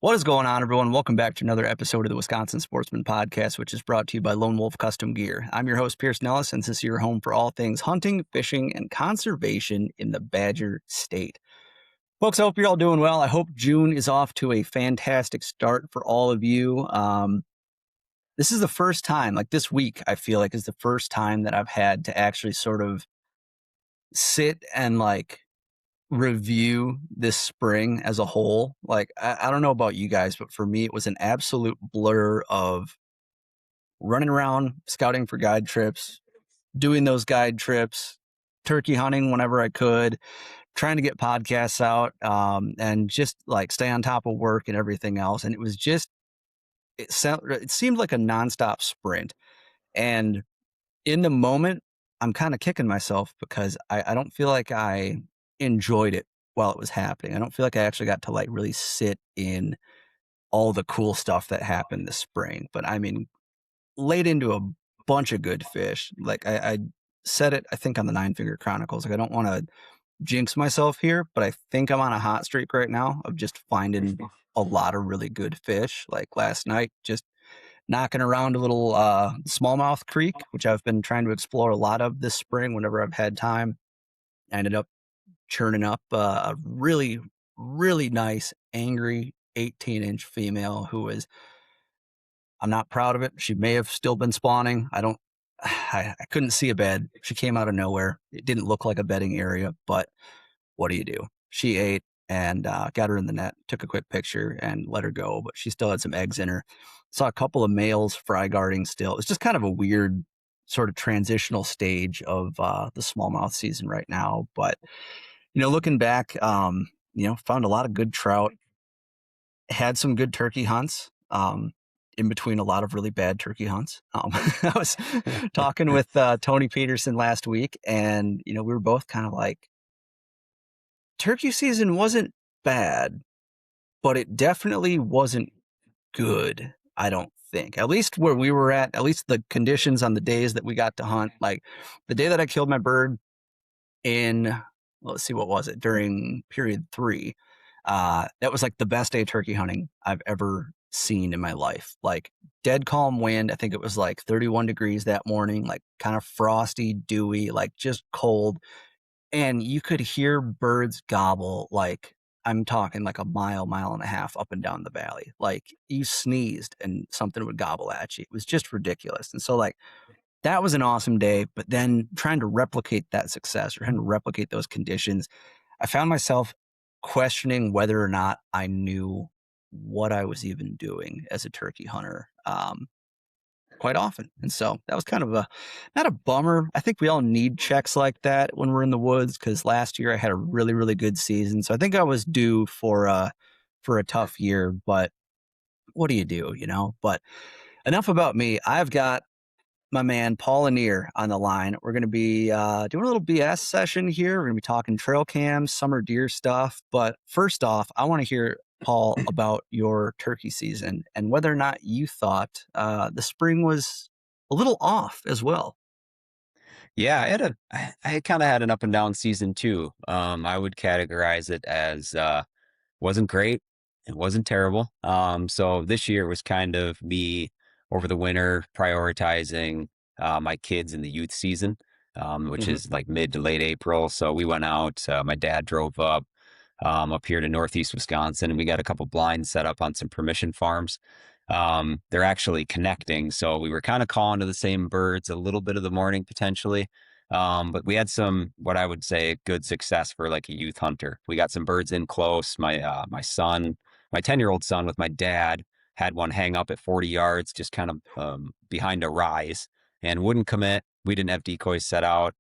What is going on, everyone? Welcome back to another episode of the Wisconsin Sportsman Podcast, which is brought to you by Lone Wolf Custom Gear. I'm your host, Pierce Nellis, and this is your home for all things hunting, fishing, and conservation in the Badger State. Folks, I hope you're all doing well. I hope June is off to a fantastic start for all of you. This is the first time, like this week, I feel like is the first time that I've had to actually sort of sit and review this spring as a whole. Like, I don't know about you guys, but for me, it was an absolute blur of running around, scouting for guide trips, doing those guide trips, turkey hunting whenever I could, trying to get podcasts out, and just like stay on top of work and everything else. And it was just, it seemed like a nonstop sprint. And in the moment, I'm kind of kicking myself because I don't feel like I enjoyed it while it was happening. I don't feel like I actually got to like really sit in all the cool stuff that happened this spring. But I mean, laid into a bunch of good fish. Like I said it, I think on the Nine Finger Chronicles. Like I don't want to jinx myself here, but I think I'm on a hot streak right now of just finding a lot of really good fish. Like last night, just knocking around a little smallmouth creek, which I've been trying to explore a lot of this spring whenever I've had time. I ended up churning up a really, really nice, angry 18-inch female who is, I'm not proud of it. She may have still been spawning. I couldn't see a bed. She came out of nowhere. It didn't look like a bedding area, but what do you do? She ate and got her in the net, took a quick picture and let her go, but she still had some eggs in her. Saw a couple of males fry guarding still. It's just kind of a weird sort of transitional stage of the smallmouth season right now. But, looking back, found a lot of good trout, had some good turkey hunts. In between a lot of really bad turkey hunts. I was talking with Tony Peterson last week, and we were both kind of like, turkey season wasn't bad, but it definitely wasn't good. I don't think, at least where we were at least the conditions on the days that we got to hunt. Like the day that I killed my bird in, let's see, what was it, during period 3, that was like the best day turkey hunting I've ever seen in my life. Like dead calm wind. I think it was like 31 degrees that morning, like kind of frosty, dewy, like just cold. And you could hear birds gobble. Like I'm talking like a mile and a half up and down the valley. Like you sneezed and something would gobble at you. It was just ridiculous. And so like that was an awesome day, but then trying to replicate that success or trying to replicate those conditions, I found myself questioning whether or not I knew what I was even doing as a turkey hunter quite often. And so that was kind of not a bummer. I think we all need checks like that when we're in the woods, because last year I had a really, really good season. So I think I was due for a tough year, but what do you do, But enough about me. I've got my man Paul Annear on the line. We're going to be doing a little BS session here. We're going to be talking trail cams, summer deer stuff. But first off, I want to hear, Paul, about your turkey season and whether or not you thought the spring was a little off as well. Yeah, I kind of had an up and down season too. I would categorize it as wasn't great, it wasn't terrible. So this year was kind of me over the winter prioritizing my kids in the youth season, which Mm-hmm. is like mid to late April. So we went out. My dad drove up here to Northeast Wisconsin, and we got a couple blinds set up on some permission farms. They're actually connecting, so we were kind of calling to the same birds a little bit of the morning potentially. But we had some, what I would say, good success for like a youth hunter. We got some birds in close. My son, my 10-year-old son with my dad had one hang up at 40 yards, just kind of behind a rise, and wouldn't commit. We didn't have decoys set out.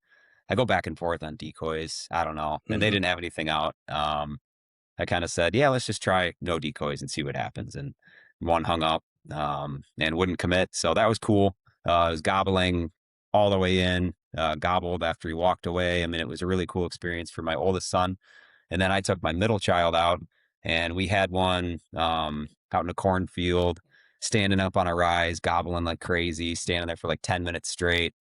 I go back and forth on decoys. I don't know. And they Mm-hmm. didn't have anything out. I kind of said, yeah, let's just try no decoys and see what happens. And one hung up and wouldn't commit. So that was cool. It was gobbling all the way in, gobbled after he walked away. I mean, it was a really cool experience for my oldest son. And then I took my middle child out, and we had one out in a cornfield, standing up on a rise, gobbling like crazy, standing there for like 10 minutes straight.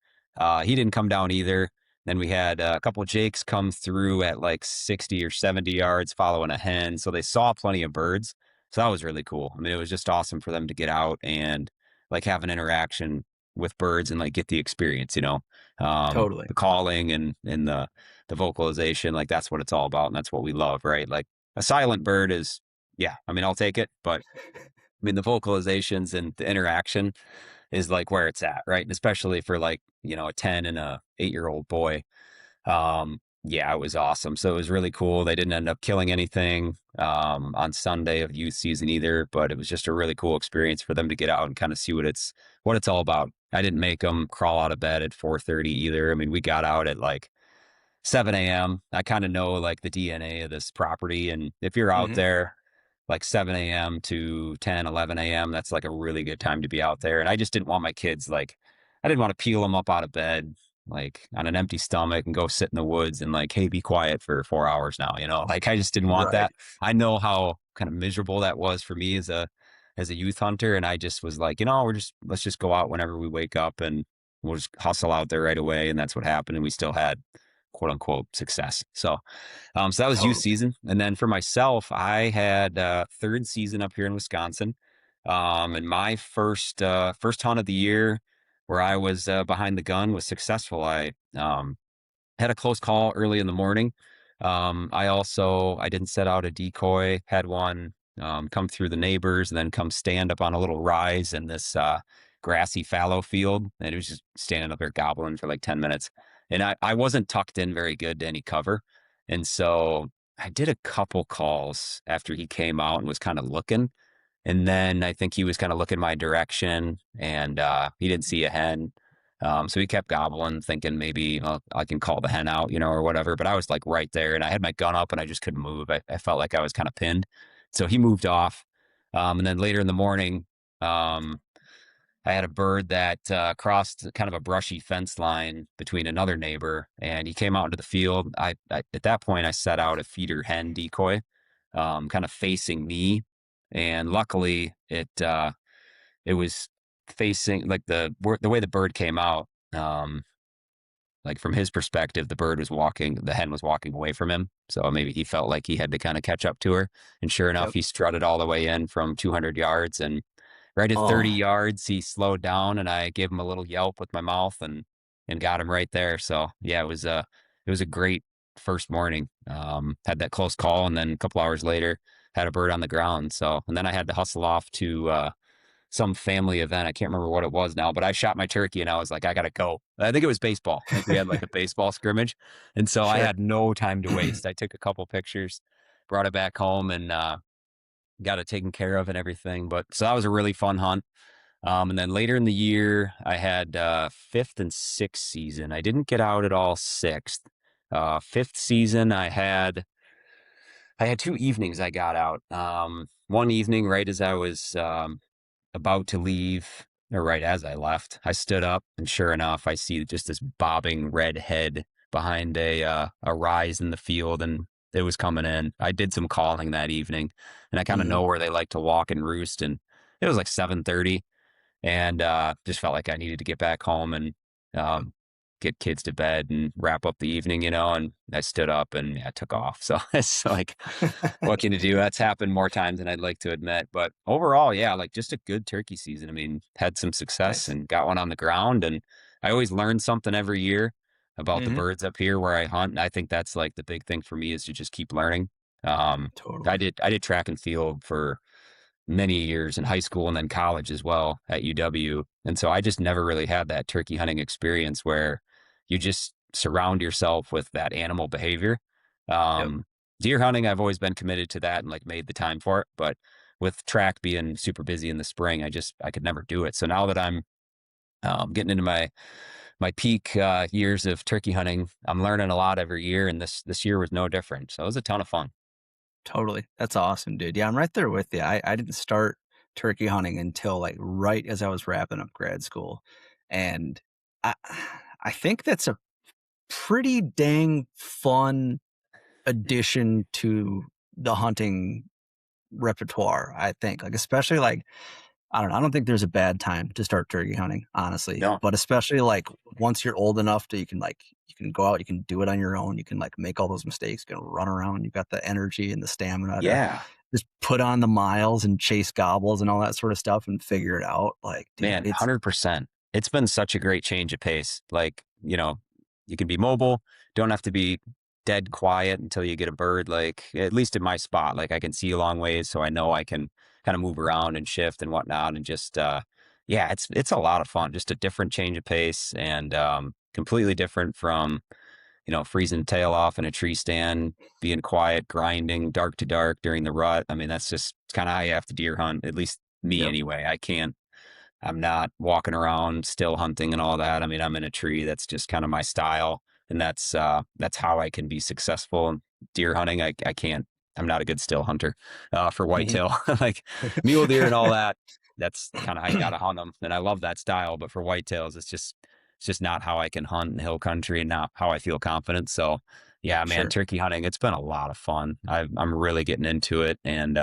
He didn't come down either. Then we had a couple of jakes come through at like 60 or 70 yards following a hen. So they saw plenty of birds. So that was really cool. I mean, it was just awesome for them to get out and like have an interaction with birds and like get the experience, Totally. the calling and the vocalization, like that's what it's all about. And that's what we love, right? Like a silent bird is, yeah, I mean, I'll take it, but I mean, the vocalizations and the interaction is like where it's at, right? And especially for like, a 10 and a 8-year-old boy. Yeah, it was awesome. So it was really cool. They didn't end up killing anything on Sunday of youth season either, but it was just a really cool experience for them to get out and kind of see what it's all about. I didn't make them crawl out of bed at 4:30 either. I mean, we got out at like 7 a.m. I kind of know like the DNA of this property. And if you're out Hmm. there like 7 a.m. to 10, 11 a.m., that's like a really good time to be out there. And I just didn't want my kids like, I didn't want to peel them up out of bed like on an empty stomach and go sit in the woods and like, hey, be quiet for 4 hours now, like I just didn't want Right. that. I know how kind of miserable that was for me as a youth hunter. And I just was like, let's just go out whenever we wake up and we'll just hustle out there right away. And that's what happened. And we still had quote unquote success. So that was youth Totally. season. And then for myself, I had third season up here in Wisconsin. And my first hunt of the year where I was behind the gun was successful. I had a close call early in the morning. I didn't set out a decoy, had one come through the neighbors and then come stand up on a little rise in this grassy fallow field. And it was just standing up there gobbling for like 10 minutes. And I wasn't tucked in very good to any cover. And so I did a couple calls after he came out and was kind of looking. And then I think he was kind of looking my direction and he didn't see a hen. So he kept gobbling, thinking maybe I can call the hen out, or whatever. But I was like right there and I had my gun up and I just couldn't move. I felt like I was kind of pinned. So he moved off. And then later in the morning, um, I had a bird that crossed kind of a brushy fence line between another neighbor and he came out into the field. At that point, I set out a feeder hen decoy, kind of facing me. And luckily it was facing like the way the bird came out. Like from his perspective, the hen was walking away from him. So maybe he felt like he had to kind of catch up to her. And sure enough, Yep. he strutted all the way in from 200 yards. And right at 30 Oh, yards, he slowed down and I gave him a little yelp with my mouth and got him right there. So yeah, it was a great first morning. Had that close call. And then a couple hours later, had a bird on the ground. So, and then I had to hustle off to, some family event. I can't remember what it was now, but I shot my turkey and I was like, I gotta go. I think it was baseball. I think we had like a baseball scrimmage. And so I sure. had no time to waste. I took a couple pictures, brought it back home and got it taken care of and everything. But so that was a really fun hunt. And then later in the year, I had fifth and sixth season. I didn't get out at all sixth. Fifth season, I had 2 evenings I got out. One evening, right as I was about to leave, or right as I left, I stood up and sure enough, I see just this bobbing red head behind a rise in the field and it was coming in. I did some calling that evening and I kind of Hmm. know where they like to walk and roost and it was like 7:30 and just felt like I needed to get back home and Yep. um, get kids to bed and wrap up the evening, and I stood up and yeah, took off. So it's like, what can you do? That's happened more times than I'd like to admit. But overall, yeah, like just a good turkey season. I mean, had some success Nice. and got one on the ground. And I always learn something every year about the Hmm. birds up here where I hunt. And I think that's like the big thing for me is to just keep learning. Um, I Totally. did I did track and field for many years in high school and then college as well at UW. And so I just never really had that turkey hunting experience where you just surround yourself with that animal behavior. Yep. Um, Deer hunting, I've always been committed to that and like made the time for it. But with track being super busy in the spring, I could never do it. So now that I'm getting into my peak years of turkey hunting, I'm learning a lot every year, and this year was no different. So it was a ton of fun. Totally. That's awesome, dude. Yeah, I'm right there with you. I didn't start turkey hunting until like right as I was wrapping up grad school. And I I think that's a pretty dang fun addition to the hunting repertoire, I think. Like especially like I don't know, I don't think there's a bad time to start turkey hunting, honestly. No, But especially like once you're old enough that you can go out, you can do it on your own, you can like make all those mistakes, you can run around, you've got the energy and the stamina to yeah, just put on the miles and chase gobbles and all that sort of stuff and figure it out. Like, dude, Man, it's 100%. It's been such a great change of pace. Like, you can be mobile, don't have to be dead quiet until you get a bird. Like, at least in my spot, like I can see a long ways, so I know I can kind of move around and shift and whatnot. And just, yeah, it's a lot of fun. Just a different change of pace and completely different from, freezing tail off in a tree stand, being quiet, grinding dark to dark during the rut. I mean, that's just kind of how you have to deer hunt, at least me yep. anyway. I'm not walking around still hunting and all that. I mean, I'm in a tree. That's just kind of my style. And that's how I can be successful in deer hunting. I can't, I'm not a good still hunter, for Mhm. whitetail, like mule deer and all that. That's kind of how you got to hunt them. And I love that style, but for whitetails, it's just not how I can hunt in hill country and not how I feel confident. So yeah, man, Sure. turkey hunting, it's been a lot of fun. I'm really getting into it and,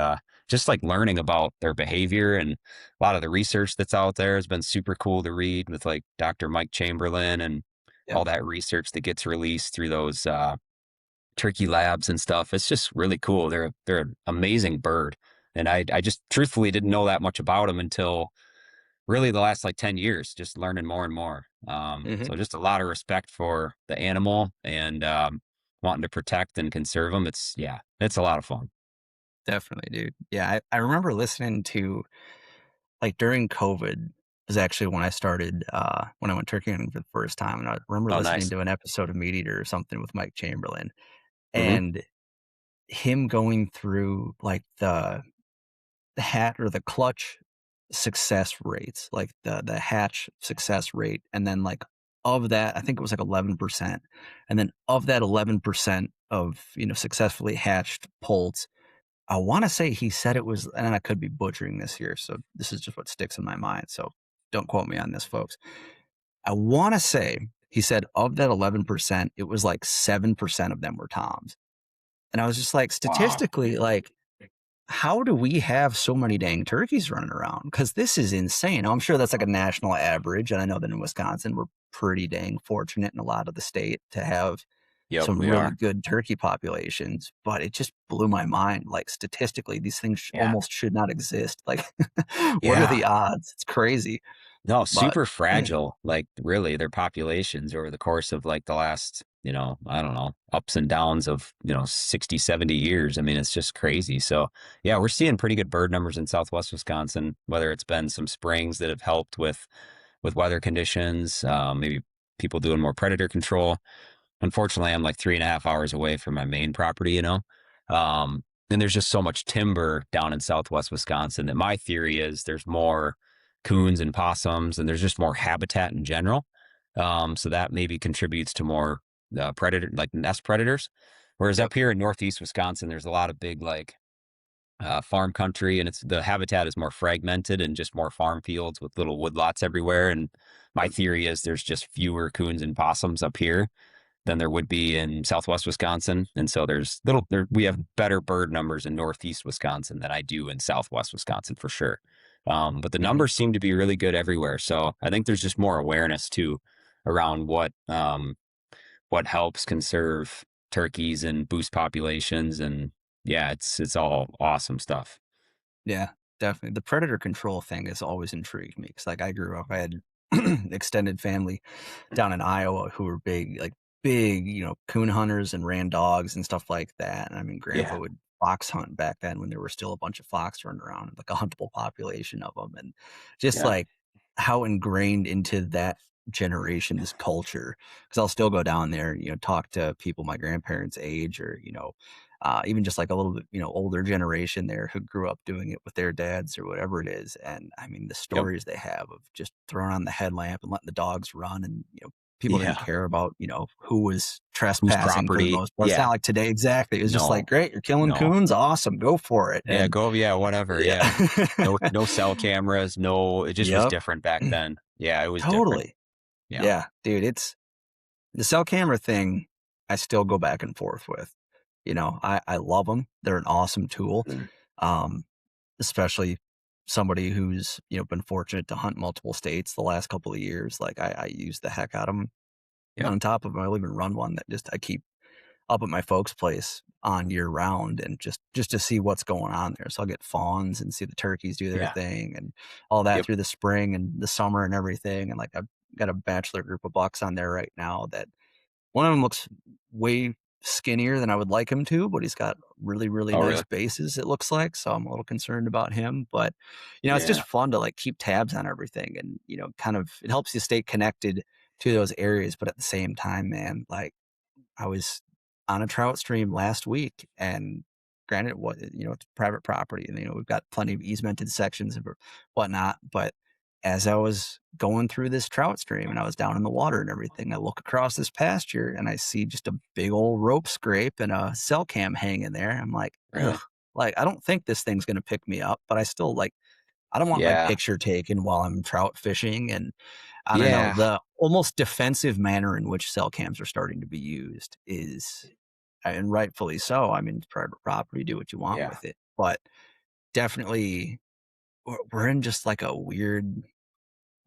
just like learning about their behavior and a lot of the research that's out there has been super cool to read with like Dr. Mike Chamberlain and Yep. all that research that gets released through those turkey labs and stuff. It's just really cool. They're an amazing bird. And I just truthfully didn't know that much about them until really the last like 10 years, just learning more and more. Mhm. So just a lot of respect for the animal and wanting to protect and conserve them. Yeah, it's a lot of fun. Definitely, dude. Yeah, I remember listening to like during COVID was actually when I started when I went turkey hunting for the first time. And I remember Oh, listening nice. to an episode of Meat Eater or something with Mike Chamberlain Hmm. and him going through like the hat or the clutch success rates, like the hatch success rate, and then like of that, I think it was like 11%. And then of that 11% of successfully hatched poults, I want to say he said it was, and I could be butchering this here, so this is just what sticks in my mind. So don't quote me on this, folks. I want to say he said of that 11%, it was like 7% of them were toms. And I was just like, Wow. statistically, like, how do we have so many dang turkeys running around? Because this is insane. I'm sure that's like a national average. And I know that in Wisconsin, we're pretty dang fortunate in a lot of the state to have Yep, some we really are. good turkey populations, but it just blew my mind. Like statistically, these things Yeah. almost should not exist. Like, what are Yeah. the odds? It's crazy. No, But super fragile. Like really, their populations over the course of like the last, I don't know, ups and downs of, 60, 70 years. I mean, it's just crazy. So yeah, we're seeing pretty good bird numbers in Southwest Wisconsin, whether it's been some springs that have helped with weather conditions, maybe people doing more predator control. Unfortunately, I'm like 3.5 hours away from my main property, and there's just so much timber down in Southwest Wisconsin that my theory is there's more coons and possums and there's just more habitat in general. So that maybe contributes to more predator, like nest predators. Whereas yep. up here in Northeast Wisconsin, there's a lot of big like farm country and the habitat is more fragmented and just more farm fields with little woodlots everywhere. And my Yep. theory is there's just fewer coons and possums up here than there would be in Southwest Wisconsin. And so we have better bird numbers in Northeast Wisconsin than I do in Southwest Wisconsin for sure. But the Mhm. numbers seem to be really good everywhere. So I think there's just more awareness too around what helps conserve turkeys and boost populations. And yeah, it's all awesome stuff. Yeah, definitely. The predator control thing has always intrigued me because, like, I grew up, I had extended family down in Iowa who were big, coon hunters and ran dogs and stuff like that. And I mean, grandpa Yeah. would fox hunt back then when there were still a bunch of fox running around, like a huntable population of them. And just Yeah. like how ingrained into that generation's culture. Because I'll still go down there, talk to people my grandparents' age or, even just like a little bit, older generation there who grew up doing it with their dads or whatever it is. And I mean, the Yep. stories they have of just throwing on the headlamp and letting the dogs run and, people didn't Yeah. care about, who was Whose trespassing for the property? most part. It's not Yeah. like today. Exactly. It was just like, No. great, you're killing No. coons. Awesome. Go for it. Yeah, And go, yeah, whatever. yeah. Yeah. No cell cameras, no, it just was Yep. different back then. Yeah, it was different. Totally. Yeah. Yeah, dude, it's the cell camera thing. I still go back and forth with, I love them. They're an awesome tool. Um, especially somebody who's been fortunate to hunt multiple states the last couple of years. Like I use the heck out of them. Yep. On top of them, I'll even run one that just I keep up at my folks' place on year round, and just to see what's going on there. So I'll get fawns and see the turkeys do their Yeah. thing and all that Yep. through the spring and the summer and everything. And like I've got a bachelor group of bucks on there right now that one of them looks way skinnier than I would like him to, but he's got really, really Oh, nice really? bases, it looks like. So I'm a little concerned about him. But, it's just Yeah. fun to like keep tabs on everything and, kind of it helps you stay connected to those areas. But at the same time, man, like I was on a trout stream last week, and granted, it's private property, and we've got plenty of easemented sections and whatnot. But as I was going through this trout stream and I was down in the water and everything, I look across this pasture and I see just a big old rope scrape and a cell cam hanging there. I'm like, ugh, Really? like I don't think this thing's gonna pick me up, but I still like I don't want my Yeah. picture taken while I'm trout fishing. And I don't know, Yeah. the almost defensive manner in which cell cams are starting to be used is, and rightfully so. I mean, it's private property, do what you want Yeah. with it. But definitely, we're in just like a weird It's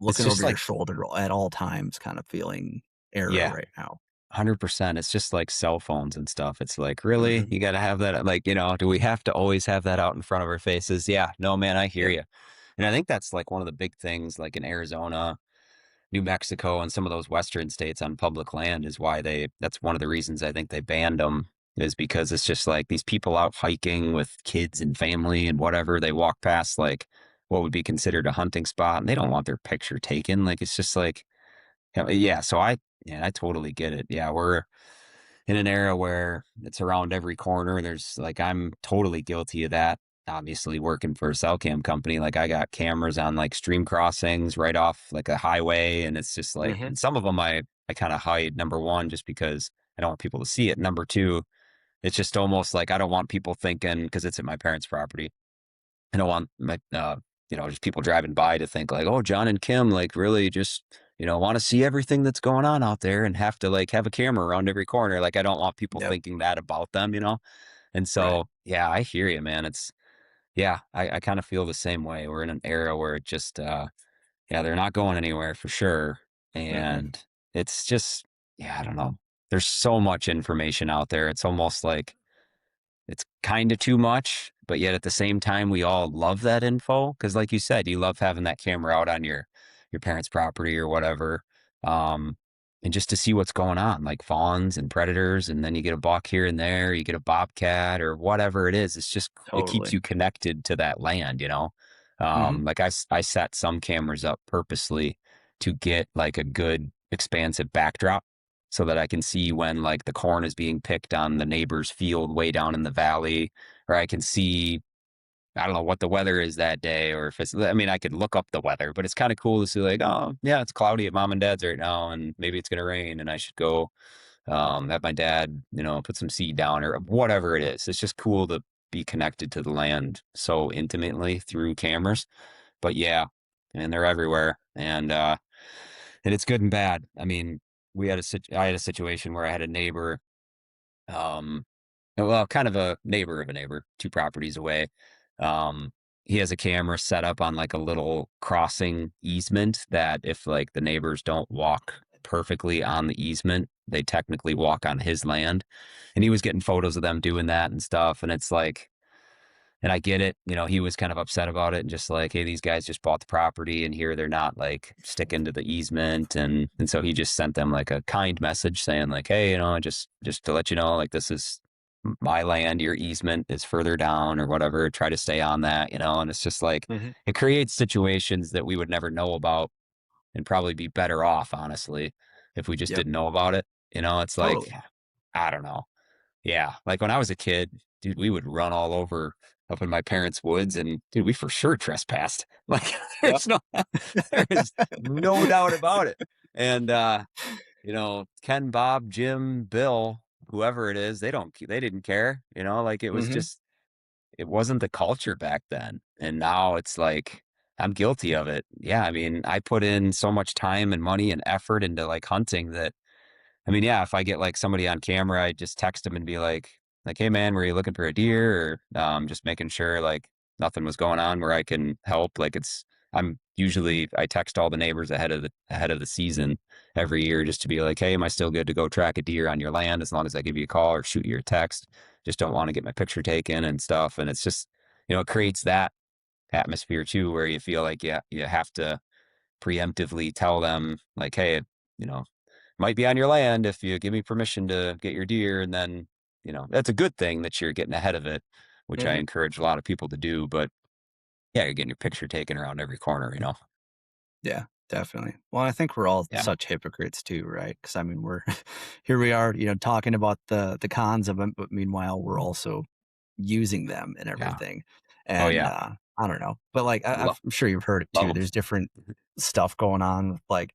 looking over just your like, shoulder at all times kind of feeling era yeah, right now. 100%. It's just like cell phones and stuff. It's like, really? Mhm. You got to have that? Like, do we have to always have that out in front of our faces? Yeah. No, man, I hear Yep. you. And I think that's like one of the big things, like in Arizona, New Mexico, and some of those Western states on public land is why that's one of the reasons I think they banned them, is because it's just like these people out hiking with kids and family and whatever. They walk past like what would be considered a hunting spot and they don't want their picture taken. Like, it's just like, yeah. Yeah, I totally get it. Yeah. We're in an era where it's around every corner. There's like, I'm totally guilty of that. Obviously, working for a cell cam company, like I got cameras on like stream crossings right off like a highway, and it's just like, Mhm. and some of them I kind of hide. Number one, just because I don't want people to see it. Number two, it's just almost like I don't want people thinking, because it's at my parents' property. I don't want my just people driving by to think like, oh, John and Kim like really just want to see everything that's going on out there and have to like have a camera around every corner. Like, I don't want people Yep. thinking that about them. And Right. so yeah, I hear you, man. It's yeah, I kind of feel the same way. We're in an era where it just yeah, they're not going anywhere for sure. Mm-mm. And it's just, yeah, I don't know. There's so much information out there. It's almost like it's kind of too much, but yet at the same time, we all love that info because, like you said, you love having that camera out on your parents' property or whatever, um, and just to see what's going on, like fawns and predators, and then you get a buck here and there, you get a bobcat or whatever it is. It's just it keeps Totally. you connected to that land. Mhm. Like I set some cameras up purposely to get like a good expansive backdrop so that I can see when like the corn is being picked on the neighbor's field way down in the valley, or I can see, I don't know what the weather is that day, or if it's, I mean, I could look up the weather, but it's kind of cool to see like, oh yeah, it's cloudy at mom and dad's right now, and maybe it's going to rain and I should go, have my dad, put some seed down or whatever it is. It's just cool to be connected to the land so intimately through cameras. But yeah, and they're everywhere. And it's good and bad. I mean, I had a situation where I had a neighbor, um, well, kind of of a neighbor, two properties away. Um, he has a camera set up on like a little crossing easement that if like the neighbors don't walk perfectly on the easement, they technically walk on his land. And he was getting photos of them doing that and stuff. And it's like, and I get it. He was kind of upset about it and just like, hey, these guys just bought the property and here they're not like sticking to the easement. And so he just sent them like a kind message saying like, hey, just to let you know, like this is my land, your easement is further down or whatever. Try to stay on that. And it's just like Mhm. it creates situations that we would never know about and probably be better off, honestly, if we just Yep. didn't know about it. It's like, Totally. I don't know. Yeah, like when I was a kid, dude, we would run all over up in my parents' woods, and dude, we for sure trespassed. Like Yep. there is no doubt about it. And Ken, Bob, Jim, Bill, whoever it is, they didn't care. Like it was Mhm. just, it wasn't the culture back then, and now it's like I'm guilty of it. Yeah, I mean, I put in so much time and money and effort into like hunting that I mean, yeah, if I get like somebody on camera, I just text them and be like, hey man, were you looking for a deer? Or just making sure like nothing was going on where I can help. Like I text all the neighbors ahead of the season every year just to be like, hey, am I still good to go track a deer on your land as long as I give you a call or shoot you a text? Just don't want to get my picture taken and stuff. And it's just, it creates that atmosphere too, where you feel like, yeah, you have to preemptively tell them like, hey, might be on your land if you give me permission to get your deer. And then, that's a good thing that you're getting ahead of it, which I Hmm. encourage a lot of people to do. But yeah, you're getting your picture taken around every corner. Yeah, definitely. Well, I think we're all Yeah. such hypocrites too, right? Because I mean, we're here we are, talking about the cons of them, but meanwhile, we're also using them and Yeah. everything. Oh, And yeah. I don't know, but like Love, I'm sure you've heard it love too. them. There's different stuff going on with like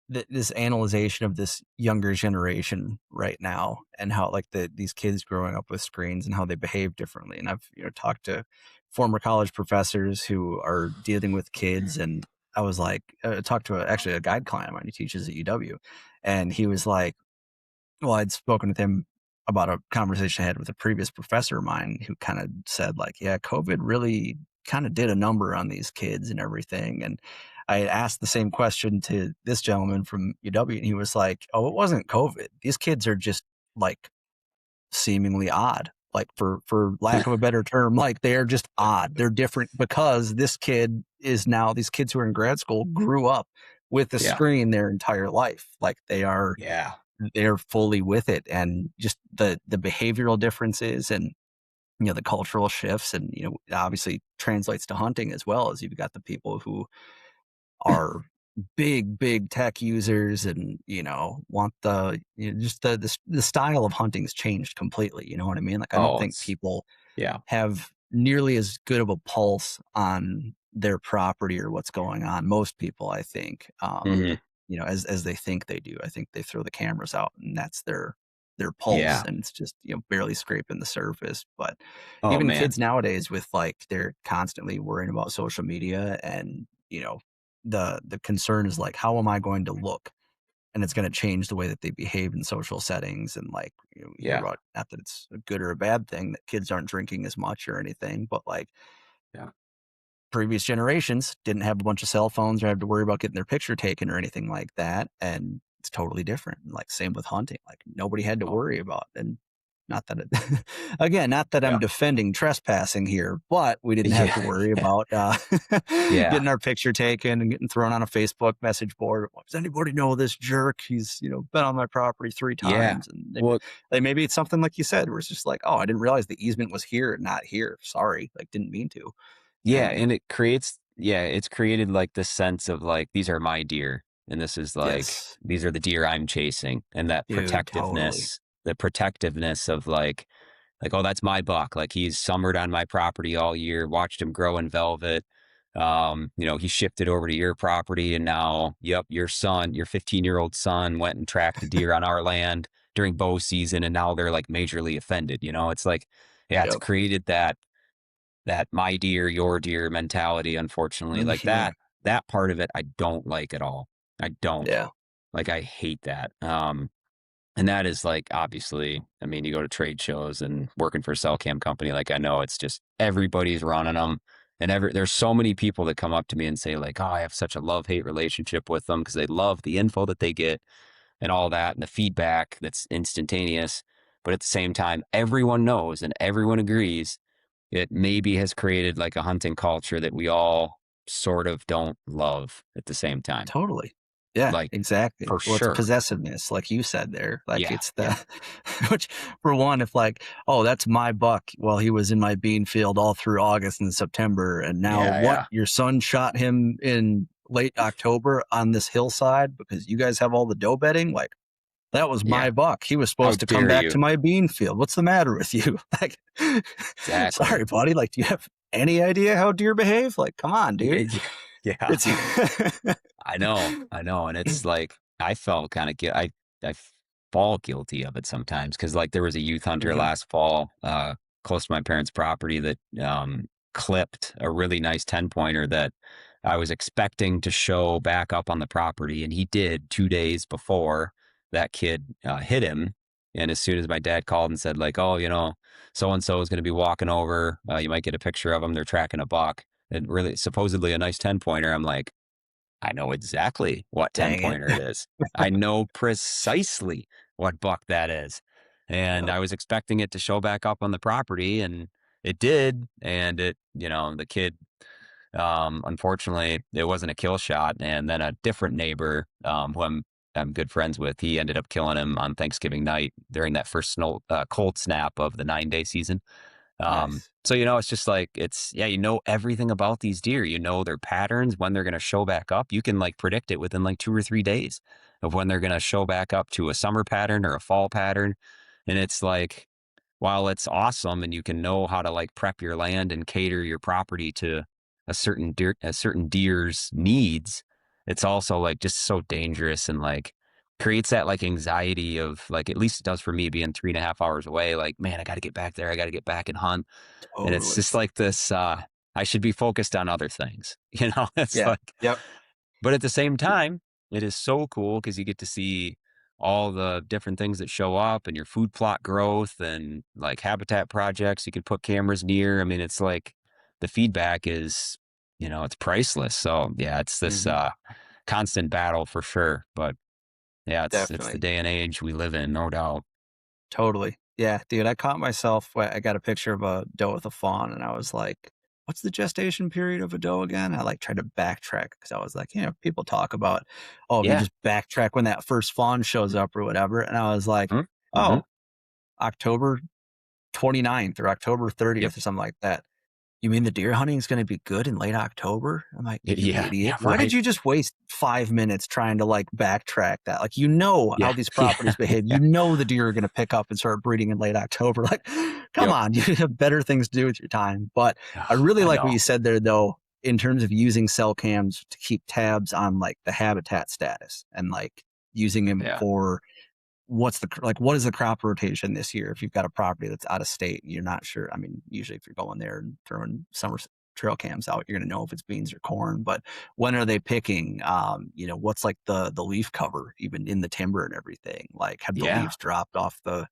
this analyzation of this younger generation right now and how like these kids growing up with screens and how they behave differently. And I've talked to former college professors who are dealing with kids, and I was like, talked to actually a guide client of mine who teaches at UW, and he was like, well, I'd spoken with him about a conversation I had with a previous professor of mine who kind of said like, yeah, COVID really kind of did a number on these kids and everything. And I had asked the same question to this gentleman from UW, and he was like, oh, it wasn't COVID. These kids are just like seemingly odd. Like for lack of a better term, like they are just odd. They're different because these kids who are in grad school grew up with the Yeah. screen their entire life. Like Yeah. they're fully with it, and just the behavioral differences and the cultural shifts, and it obviously translates to hunting as well, as you've got the people who are big tech users and want just the style of hunting's changed completely. You know what I mean? Like I don't Oh, think it's, people yeah. have nearly as good of a pulse on their property or what's going on. Most people, I think, Hmm. as they think they do. I think they throw the cameras out and that's their pulse, Yeah. and it's just barely scraping the surface. But Oh, even man. kids nowadays, with like they're constantly worrying about social media, and the concern is like, how am I going to look? And it's going to change the way that they behave in social settings. And like you hear Yeah. about, not that it's a good or a bad thing that kids aren't drinking as much or anything, but like Yeah. previous generations didn't have a bunch of cell phones or have to worry about getting their picture taken or anything like that. And it's totally different. Like same with hunting. Like nobody had to Oh, worry about. And not that it, again, not that I'm yeah. defending trespassing here, but we didn't have to Yeah. worry Yeah. about Yeah. getting our picture taken and getting thrown on a Facebook message board. Does anybody know this jerk? He's been on my property 3 times. And Well, maybe it's something like you said, where it's just like, oh, I didn't realize the easement was here and not here. Sorry, like didn't mean to. yeah. And And it's created like this sense of like, these are my deer. And this is like, yes, these are the deer I'm chasing. And that dude, totally. protectiveness of like, oh, that's my buck. Like he's summered on my property all year, watched him grow in velvet. He shifted over to your property and now, yep, your 15-year-old son went and tracked a deer on our land during bow season and now they're like majorly offended. It's like, yeah, it's Yep. created that my deer, your deer mentality, unfortunately. Like Mhm. that part of it I don't like at all. I don't. Yeah, Like I hate that. And that is like, obviously, I mean, you go to trade shows and working for a cell cam company, like I know it's just everybody's running them. And there's so many people that come up to me and say like, oh, I have such a love-hate relationship with them because they love the info that they get and all that and the feedback that's instantaneous. But at the same time, everyone knows and everyone agrees it maybe has created like a hunting culture that we all sort of don't love at the same time. totally. Yeah, Like exactly. for Well, it's sure. possessiveness, like you said there. Like Yeah. it's the Yeah. which for one, if like, oh, that's my buck while he was in my bean field all through August and September, and now Yeah. what? Yeah. Your son shot him in late October on this hillside because you guys have all the doe bedding? Like that was Yeah. my buck. He was How supposed to come dare back to you? my bean field. What's the matter with you? Like, Exactly. sorry, buddy. Like, do you have any idea how deer behave? Like, come on, dude. Yeah. Yeah. It's I know. I know. And it's like, I felt kind of, I fall guilty of it sometimes. Cause like there was a youth hunter Mhm. last fall, close to my parents' property that, clipped a really nice 10 pointer that I was expecting to show back up on the property. And he did 2 days before that kid, hit him. And as soon as my dad called and said like, oh, so and so is going to be walking over, you might get a picture of them. They're tracking a buck. And really, supposedly a nice 10 pointer. I'm like, I know exactly what 10 Dang it. pointer it is. I know precisely what buck that is. And Yep. I was expecting it to show back up on the property and it did. And the kid, unfortunately, it wasn't a kill shot. And then a different neighbor, who I'm good friends with, he ended up killing him on Thanksgiving night during that first cold snap of the 9-day season. Nice. So it's just like yeah, everything about these deer. You know their patterns, when they're going to show back up. You can like predict it within like 2 or 3 days of when they're going to show back up to a summer pattern or a fall pattern. And it's like, while it's awesome and you can know how to like prep your land and cater your property to a certain deer's needs, it's also like just so dangerous and like creates that like anxiety of like, at least it does for me being 3.5 hours away. Like, man, I got to get back there. I got to get back and hunt. And it's Totally. just like this, I should be focused on other things, it's Yeah. like, Yep. but at the same time, it is so cool because you get to see all the different things that show up and your food plot growth and like habitat projects you can put cameras near. I mean, it's like the feedback is, it's priceless. So yeah, it's this Hmm. constant battle for sure. But yeah, it's the Definitely. day and age we live in, no doubt. Totally. Yeah, dude, I caught myself I got a picture of a doe with a fawn, and I was like, "What's the gestation period of a doe again?" I, like, tried to backtrack because I was like, people talk about, "Oh, if you Yeah. just backtrack when that first fawn shows up or whatever," and I was like, Mm-hmm. "Oh, October 29th or October Yep. 30th or something like that." You mean the deer hunting is gonna be good in late October? I'm like, "You Yeah. idiot. Yeah. Why did Right. you just waste 5 minutes trying to, like, backtrack that?" Like, you know how Yeah. these Yeah. properties behave. You know the deer are gonna pick up and start breeding in late October. Like, come Yep. on, you have better things to do with your time. But I Ugh, really I like what know. you said there, though, in terms of using cell cams to keep tabs on, like, the habitat status and, like, using them Yeah. for what is the crop rotation this year if you've got a property that's out of state and you're not sure. I mean, usually if you're going there and throwing trail cams out, you're going to know if it's beans or corn. But when are they picking? What's like the leaf cover even in the timber and everything? Like, have the Yeah. leaves dropped off the,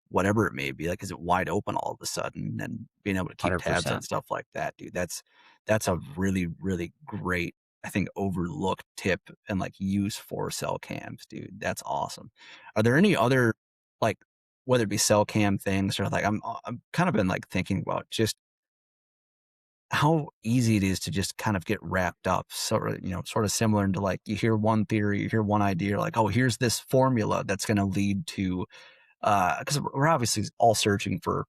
whatever it may be? Like, is it wide open all of a sudden? And being able to keep tabs on 100%. stuff like that, dude, that's a really, really great, I think, overlooked tip and like use for cell cams, dude. That's awesome. Are there any other, like, whether it be cell cam things or like I'm kind of been like thinking about just how easy it is to just kind of get wrapped up. Sort of similar into like you hear one theory, you hear one idea, like, oh, here's this formula that's going to lead to because we're obviously all searching for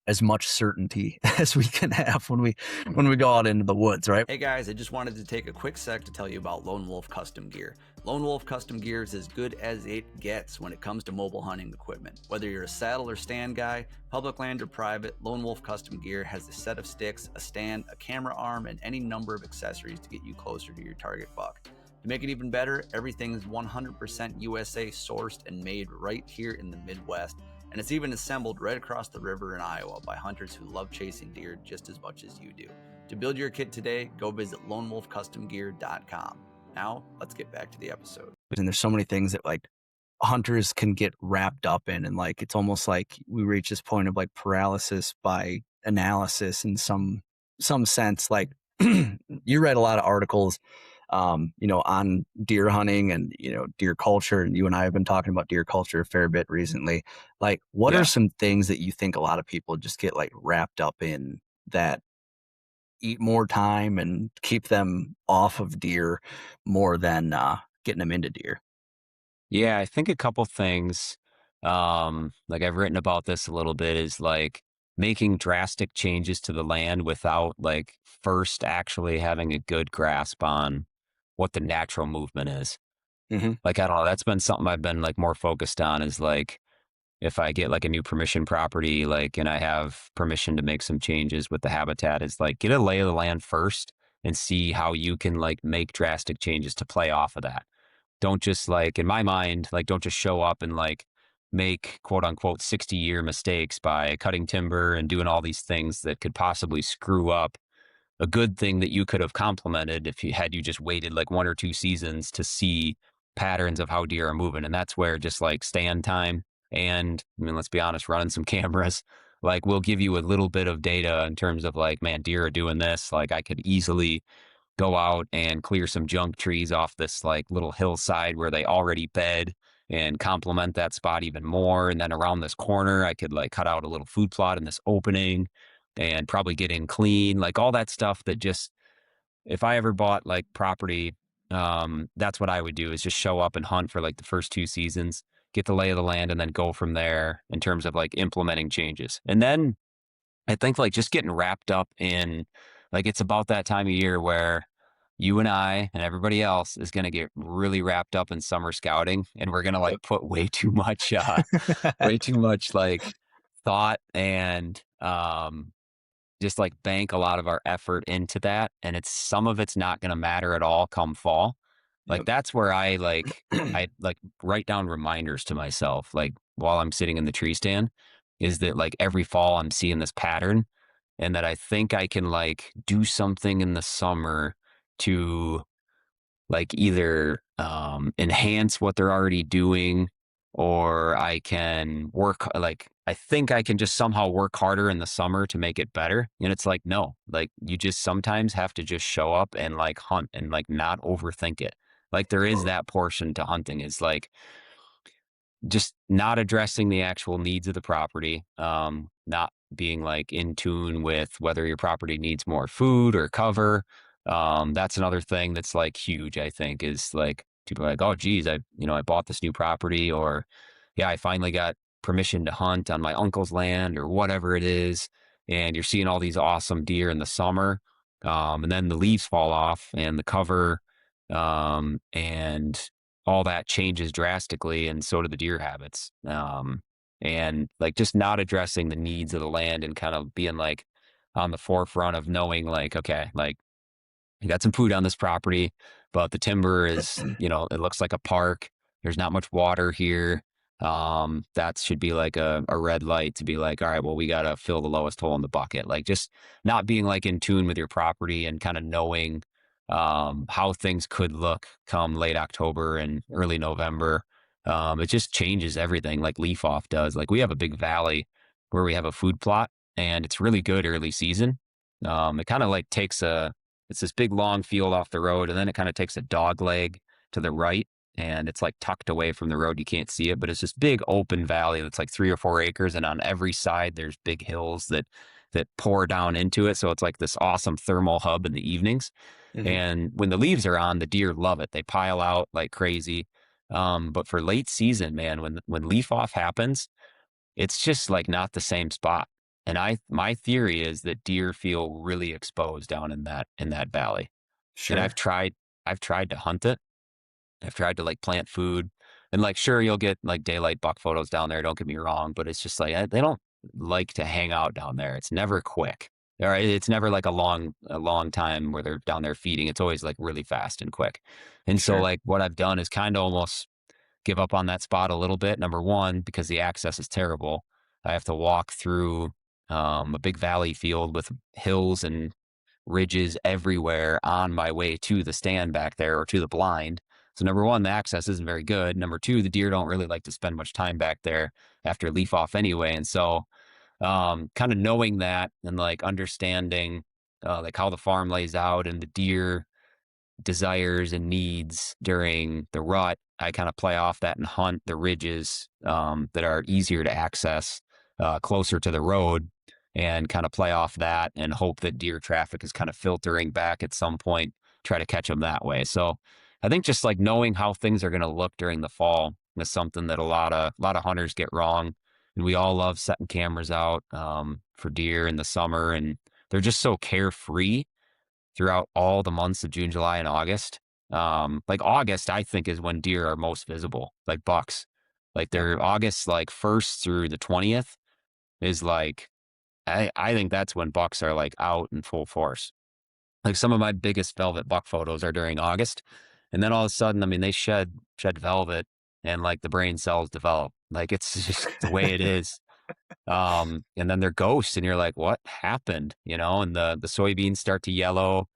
as much certainty as we can have when we go out into the woods, right? Hey guys, I just wanted to take a quick sec to tell you about Lone Wolf Custom Gear. Lone Wolf Custom Gear is as good as it gets when it comes to mobile hunting equipment. Whether you're a saddle or stand guy, public land or private, Lone Wolf Custom Gear has a set of sticks, a stand, a camera arm, and any number of accessories to get you closer to your target buck. To make it even better, everything is 100% USA sourced and made right here in the Midwest. And it's even assembled right across the river in Iowa by hunters who love chasing deer just as much as you do. To build your kit today, go visit lonewolfcustomgear.com. Now, let's get back to the episode. And there's so many things that like hunters can get wrapped up in, and like it's almost like we reach this point of like paralysis by analysis in some sense. Like you read a lot of articles on deer hunting and, deer culture. And you and I have been talking about deer culture a fair bit recently. Like, what are Yeah. some things that you think a lot of people just get like wrapped up in that eat more time and keep them off of deer more than getting them into deer? Yeah, I think a couple things, like I've written about this a little bit, is like making drastic changes to the land without like first actually having a good grasp on what the natural movement is. Hmm. Like, I don't know, that's been something I've been like more focused on is like if I get like a new permission property, like, and I have permission to make some changes with the habitat, is like get a lay of the land first and see how you can like make drastic changes to play off of that. Don't just like, in my mind, like, don't just show up and like make quote unquote 60-year mistakes by cutting timber and doing all these things that could possibly screw up a good thing that you could have complemented if you just waited like 1 or 2 seasons to see patterns of how deer are moving. And that's where just like stand time and, I mean, let's be honest, running some cameras, like, will give you a little bit of data in terms of like, man, deer are doing this. Like, I could easily go out and clear some junk trees off this like little hillside where they already bed and complement that spot even more. And then around this corner, I could like cut out a little food plot in this opening and probably get in clean, like all that stuff that just, if I ever bought like property, that's what I would do is just show up and hunt for like the first 2 seasons, get the lay of the land, and then go from there in terms of like implementing changes. And then I think like just getting wrapped up in like it's about that time of year where you and I and everybody else is going to get really wrapped up in summer scouting, and we're going to like put way too much like thought and just like bank a lot of our effort into that. And some of it's not going to matter at all come fall. Like Yep. that's where I like write down reminders to myself, like while I'm sitting in the tree stand, is that like every fall I'm seeing this pattern and that I think I can like do something in the summer to like either enhance what they're already doing, or I can work like I think I can just somehow work harder in the summer to make it better. And it's like, no, like you just sometimes have to just show up and like hunt and like not overthink it. Like there is that portion to hunting is like just not addressing the actual needs of the property, not being like in tune with whether your property needs more food or cover. That's another thing that's like huge, I think, is like people are like, oh, geez, I bought this new property, or yeah, I finally got permission to hunt on my uncle's land or whatever it is. And you're seeing all these awesome deer in the summer. And then the leaves fall off and the cover, and all that changes drastically, and so do the deer habits. And like just not addressing the needs of the land and kind of being like on the forefront of knowing like, okay, like you got some food on this property, but the timber is, it looks like a park. There's not much water here. That should be like a red light to be like, all right, well, we got to fill the lowest hole in the bucket. Like just not being like in tune with your property and kind of knowing how things could look come late October and early November. It just changes everything like leaf off does. Like we have a big valley where we have a food plot and it's really good early season. It kind of like it's this big long field off the road, and then it kind of takes a dog leg to the right, and it's like tucked away from the road. You can't see it, but it's this big open valley that's like 3 or 4 acres, and on every side there's big hills that pour down into it. So it's like this awesome thermal hub in the evenings. Mhm. And when the leaves are on, the deer love it. They pile out like crazy. But for late season, man, when leaf off happens, it's just like not the same spot. And my theory is that deer feel really exposed down in that valley. And Sure. I've tried to hunt it. I've tried to like plant food, and like sure you'll get like daylight buck photos down there. Don't get me wrong, but it's just like they don't like to hang out down there. It's never quick. All right, it's never like a long time where they're down there feeding. It's always like really fast and quick. And so Sure. like what I've done is kind of almost give up on that spot a little bit. Number one, because the access is terrible. I have to walk through a big valley field with hills and ridges everywhere on my way to the stand back there or to the blind. So number one, the access isn't very good. Number two, the deer don't really like to spend much time back there after leaf off anyway. And so kind of knowing that and like understanding like how the farm lays out and the deer desires and needs during the rut, I kind of play off that and hunt the ridges that are easier to access closer to the road, and kind of play off that and hope that deer traffic is kind of filtering back at some point, try to catch them that way. So I think just like knowing how things are going to look during the fall is something that a lot of hunters get wrong. And we all love setting cameras out for deer in the summer, and they're just so carefree throughout all the months of June, July, and August. Like August, I think is when deer are most visible, like bucks. Like Yep. they're August like 1st through the 20th is like I think that's when bucks are like out in full force. Like some of my biggest velvet buck photos are during August. And then all of a sudden, I mean, they shed velvet and like the brain cells develop. Like it's just the way it is. And then they're ghosts and you're like, what happened? And the soybeans start to yellow.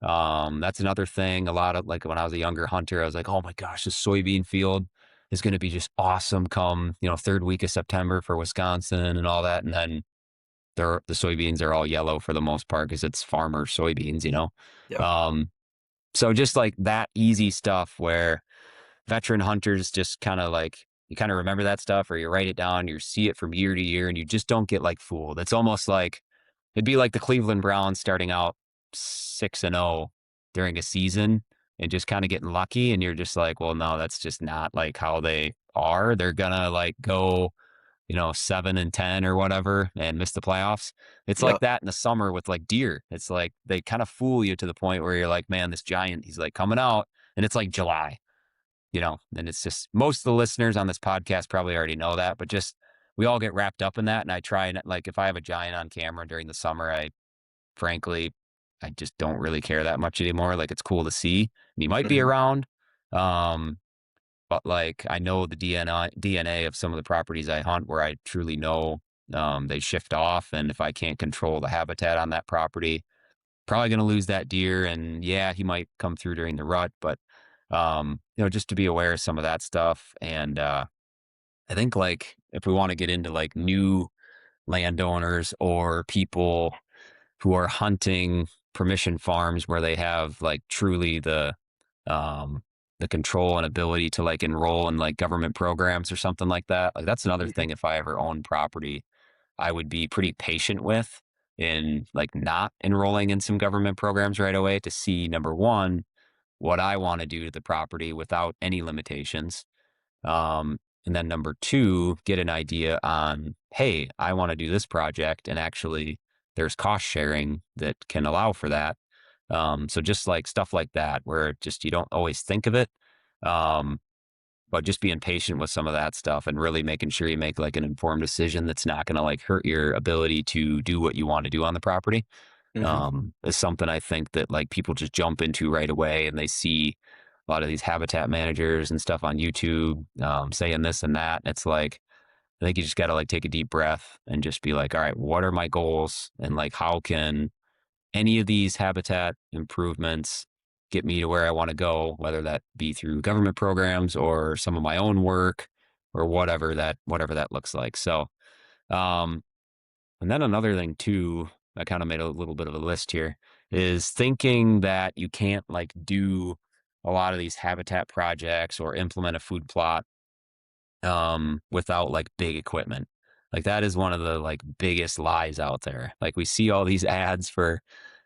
That's another thing. A lot of like when I was a younger hunter, I was like, oh my gosh, this soybean field is going to be just awesome come, third week of September for Wisconsin and all that. And then the soybeans are all yellow for the most part because it's farmer soybeans. Yep. Um, So just like that easy stuff where veteran hunters just kind of like, you kind of remember that stuff or you write it down, you see it from year to year and you just don't get like fooled. It's almost like it'd be like the Cleveland Browns starting out 6-0 during a season and just kind of getting lucky. And you're just like, well, no, that's just not like how they are. They're gonna like go, 7-10 or whatever and miss the playoffs. It's like Yep. that in the summer with like deer. It's like they kind of fool you to the point where you're like, man, this giant, he's like coming out, and it's like July, and it's just most of the listeners on this podcast probably already know that, but just we all get wrapped up in that. And I try and like if I have a giant on camera during the summer, frankly, I just don't really care that much anymore. Like it's cool to see. And he might be Mhm. around. Um, but like I know the DNA of some of the properties I hunt where I truly know they shift off. And if I can't control the habitat on that property, probably going to lose that deer. And yeah, he might come through during the rut, but just to be aware of some of that stuff. And I think like if we want to get into like new landowners or people who are hunting permission farms where they have like truly um the control and ability to like enroll in like government programs or something like that. Like that's another Mhm. thing if I ever own property, I would be pretty patient with in like not enrolling in some government programs right away to see number one, what I want to do to the property without any limitations. And then number two, get an idea on, hey, I want to do this project. And actually, there's cost sharing that can allow for that. So just like stuff like that, where just you don't always think of it. Um, but just being patient with some of that stuff and really making sure you make like an informed decision that's not going to like hurt your ability to do what you want to do on the property Mhm. is something I think that like people just jump into right away and they see a lot of these habitat managers and stuff on YouTube saying this and that. And it's like, I think you just got to like take a deep breath and just be like, all right, what are my goals? And like, how can any of these habitat improvements get me to where I want to go, whether that be through government programs or some of my own work or whatever that looks like. So, um, and then another thing too, I kind of made a little bit of a list here, is thinking that you can't like do a lot of these habitat projects or implement a food plot without like big equipment. Like that is one of the like biggest lies out there. Like we see all these ads for,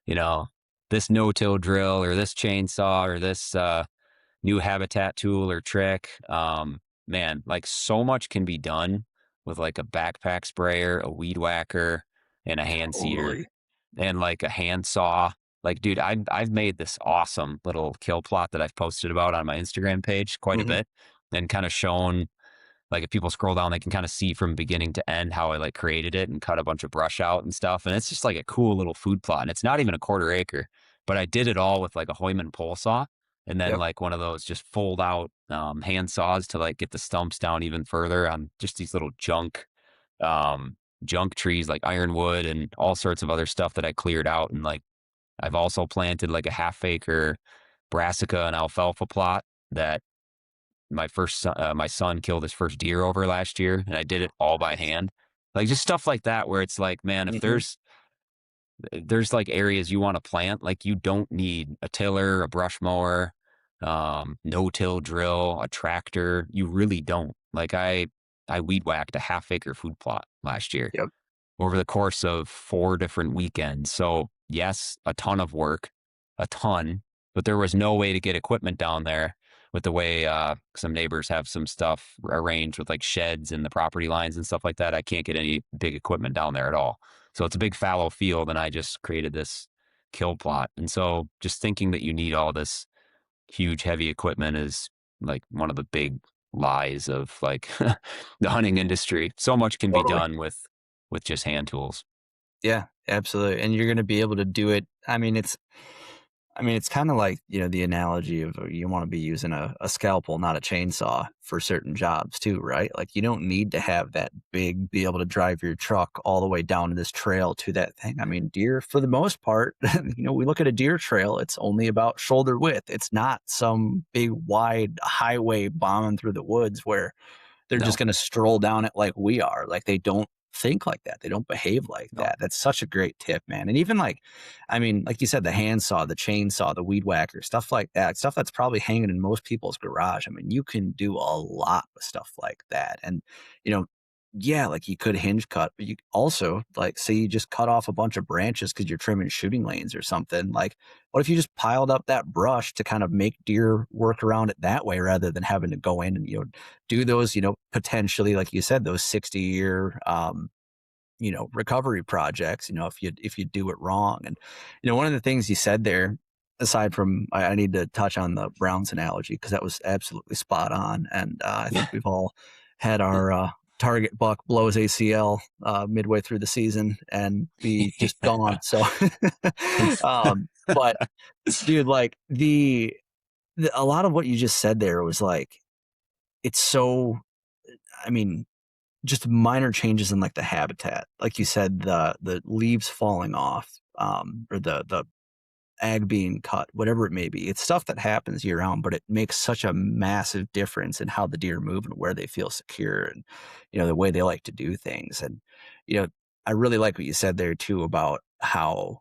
you know, this no-till drill or this chainsaw or this new habitat tool or trick. Man, like so much can be done with like a backpack sprayer, a weed whacker, and a hand seeder Totally. and like a hand saw. Like, dude, I've made this awesome little kill plot that I've posted about on my Instagram page quite a Mhm. bit and kind of shown like if people scroll down, they can kind of see from beginning to end how I like created it and cut a bunch of brush out and stuff. And it's just like a cool little food plot. And it's not even a quarter acre, but I did it all with like a Heumann pole saw and then Yep. like one of those just fold out hand saws to like get the stumps down even further on just these little um, junk trees like ironwood and all sorts of other stuff that I cleared out. And like I've also planted like a half-acre brassica and alfalfa plot that my son killed his first deer over last year, and I did it all by Nice. hand. Like just stuff like that, where it's like, man, if Mhm. there's like areas you want to plant, like you don't need a tiller, a brush mower, no-till drill, a tractor. You really don't. Like I weed whacked a half-acre food plot last year Yep. over the course of 4 different weekends. So yes, a ton of work, a ton, but there was no way to get equipment down there with the way some neighbors have some stuff arranged with like sheds and the property lines and stuff like that. I can't get any big equipment down there at all. So it's a big fallow field and I just created this kill plot. And so just thinking that you need all this huge heavy equipment is like one of the big lies of like the hunting industry. So much can be Totally. done with just hand tools. Yeah, absolutely, and you're gonna be able to do it. It's kinda like, the analogy of you wanna be using a scalpel, not a chainsaw for certain jobs too, right? Like, you don't need to have that big be able to drive your truck all the way down to this trail to that thing. I mean, deer, for the most part, we look at a deer trail, it's only about shoulder width. It's not some big, wide highway bombing through the woods where they're just No. gonna stroll down it like we are. Like, they don't think like that. They don't behave like No. that. That's such a great tip, man. And even like, I mean, like you said, the handsaw, the chainsaw, the weed whacker, stuff like that, stuff that's probably hanging in most people's garage. I mean, you can do a lot with stuff like that. And, you know, yeah, like you could hinge cut, but you also like say you just cut off a bunch of branches because you're trimming shooting lanes or something. Like, what if you just piled up that brush to kind of make deer work around it that way rather than having to go in and, do those, potentially, like you said, those 60-year recovery projects, if you do it wrong. And, one of the things you said there, aside from, I need to touch on the Browns analogy because that was absolutely spot on. And I think we've all had our target buck blow his ACL midway through the season and be just gone. So, but dude, like a lot of what you just said there was like, it's so, I mean, just minor changes in like the habitat, like you said, the leaves falling off, or the ag being cut, whatever it may be. It's stuff that happens year round, but it makes such a massive difference in how the deer move and where they feel secure, and the way they like to do things. And you know, I really like what you said there too about how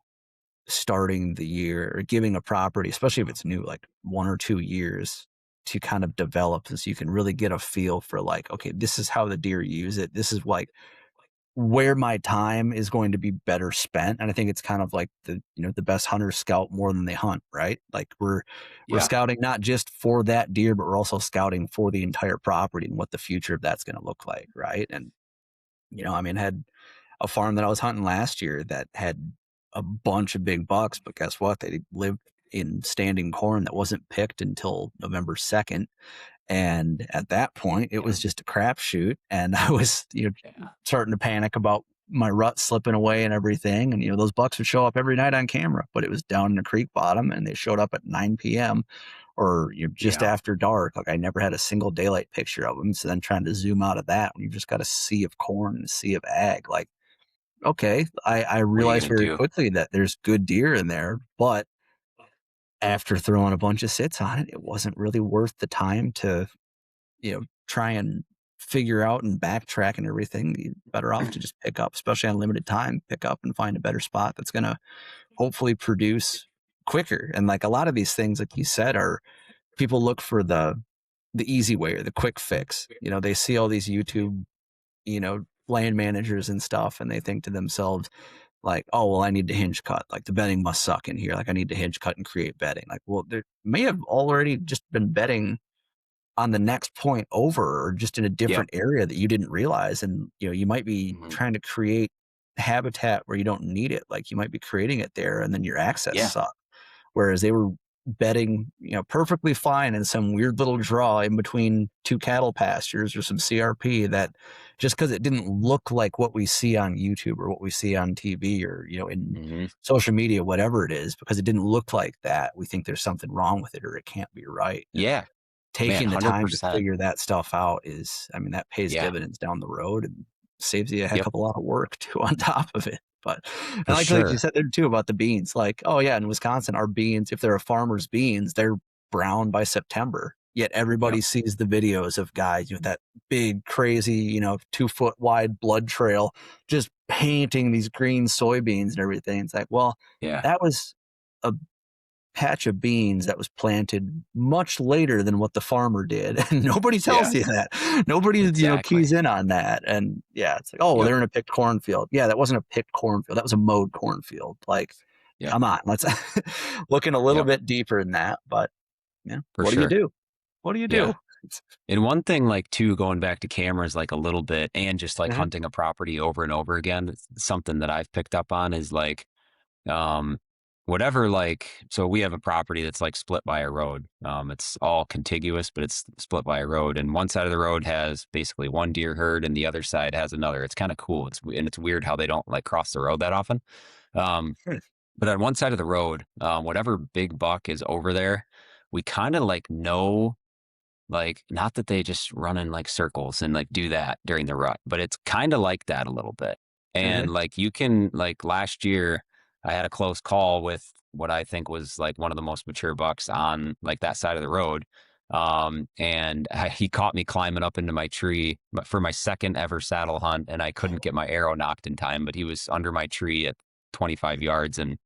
starting the year or giving a property, especially if it's new, like 1 or 2 years to kind of develop, so you can really get a feel for like, okay, this is how the deer use it. This is like where my time is going to be better spent. And I think it's kind of like the best hunters scout more than they hunt, right? Like we're Yeah. scouting not just for that deer, but we're also scouting for the entire property and what the future of that's going to look like, right? And I mean, had a farm that I was hunting last year that had a bunch of big bucks, but guess what? They lived in standing corn that wasn't picked until November 2nd. And at that point, it Yeah. was just a crapshoot. And I was, Yeah. starting to panic about my rut slipping away and everything. And, those bucks would show up every night on camera, but it was down in the creek bottom and they showed up at 9 p.m. or just Yeah. after dark. Like I never had a single daylight picture of them. So then trying to zoom out of that when you've just got a sea of corn and a sea of ag, like, okay, I What are you realized gonna very do? quickly that there's good deer in there, but after throwing a bunch of sits on it, it wasn't really worth the time to, try and figure out and backtrack and everything. You're better off to just pick up, especially on limited time, pick up and find a better spot that's going to hopefully produce quicker. And like a lot of these things, like you said, are people look for the easy way or the quick fix. They see all these YouTube, land managers and stuff, and they think to themselves, like, oh, well, I need to hinge cut. Like the bedding must suck in here. Like I need to hinge cut and create bedding. Like, well, there may have already just been bedding on the next point over or just in a Yep. different area that you didn't realize. And, you might be Mhm. trying to create habitat where you don't need it. Like you might be creating it there and then your access Yeah. sucks. Whereas they were bedding, perfectly fine in some weird little draw in between two cattle pastures or some CRP that just because it didn't look like what we see on YouTube or what we see on TV or, in Mhm. social media, whatever it is, because it didn't look like that, we think there's something wrong with it or it can't be right. And Yeah. Man, taking the time to 100%. figure that stuff out is, I mean, that pays Yeah. dividends down the road and saves you a heck Yep. of a lot of work too on top of it. But and For like you sure. said there too about the beans, like, oh yeah, in Wisconsin, our beans, if they're a farmer's beans, they're brown by September. Yet everybody Yep. sees the videos of guys, that big, crazy, 2 foot wide blood trail just painting these green soybeans and everything. It's like, well, Yeah. that was a patch of beans that was planted much later than what the farmer did. And nobody tells Yeah. you that. Nobody, keys Exactly. in on that. And yeah, it's like, oh, well, Yep. they're in a picked cornfield. Yeah, that wasn't a picked cornfield. That was a mowed cornfield. Like, Yep. come on, let's looking a little Yep. bit deeper in that. But yeah, For what do you sure. do? What do you do? Yeah. And one thing, like, too, going back to cameras, like, a little bit and just, like, Mhm. hunting a property over and over again, it's something that I've picked up on is, like, um, whatever, like so we have a property that's, like, split by a road. It's all contiguous, but it's split by a road, and one side of the road has basically one deer herd, and the other side has another. It's kinda cool. It's weird how they don't, like, cross the road that often. Um, Hmm. but on one side of the road, whatever big buck is over there, we kinda, like, know like, not that they just run in, like, circles and, like, do that during the rut, but it's kinda like that a little bit. And, Mhm. like, you can like, last year, I had a close call with what I think was, like, one of the most mature bucks on, like, that side of the road. He caught me climbing up into my tree for my second ever saddle hunt, and I couldn't get my arrow knocked in time, but he was under my tree at 25 yards, and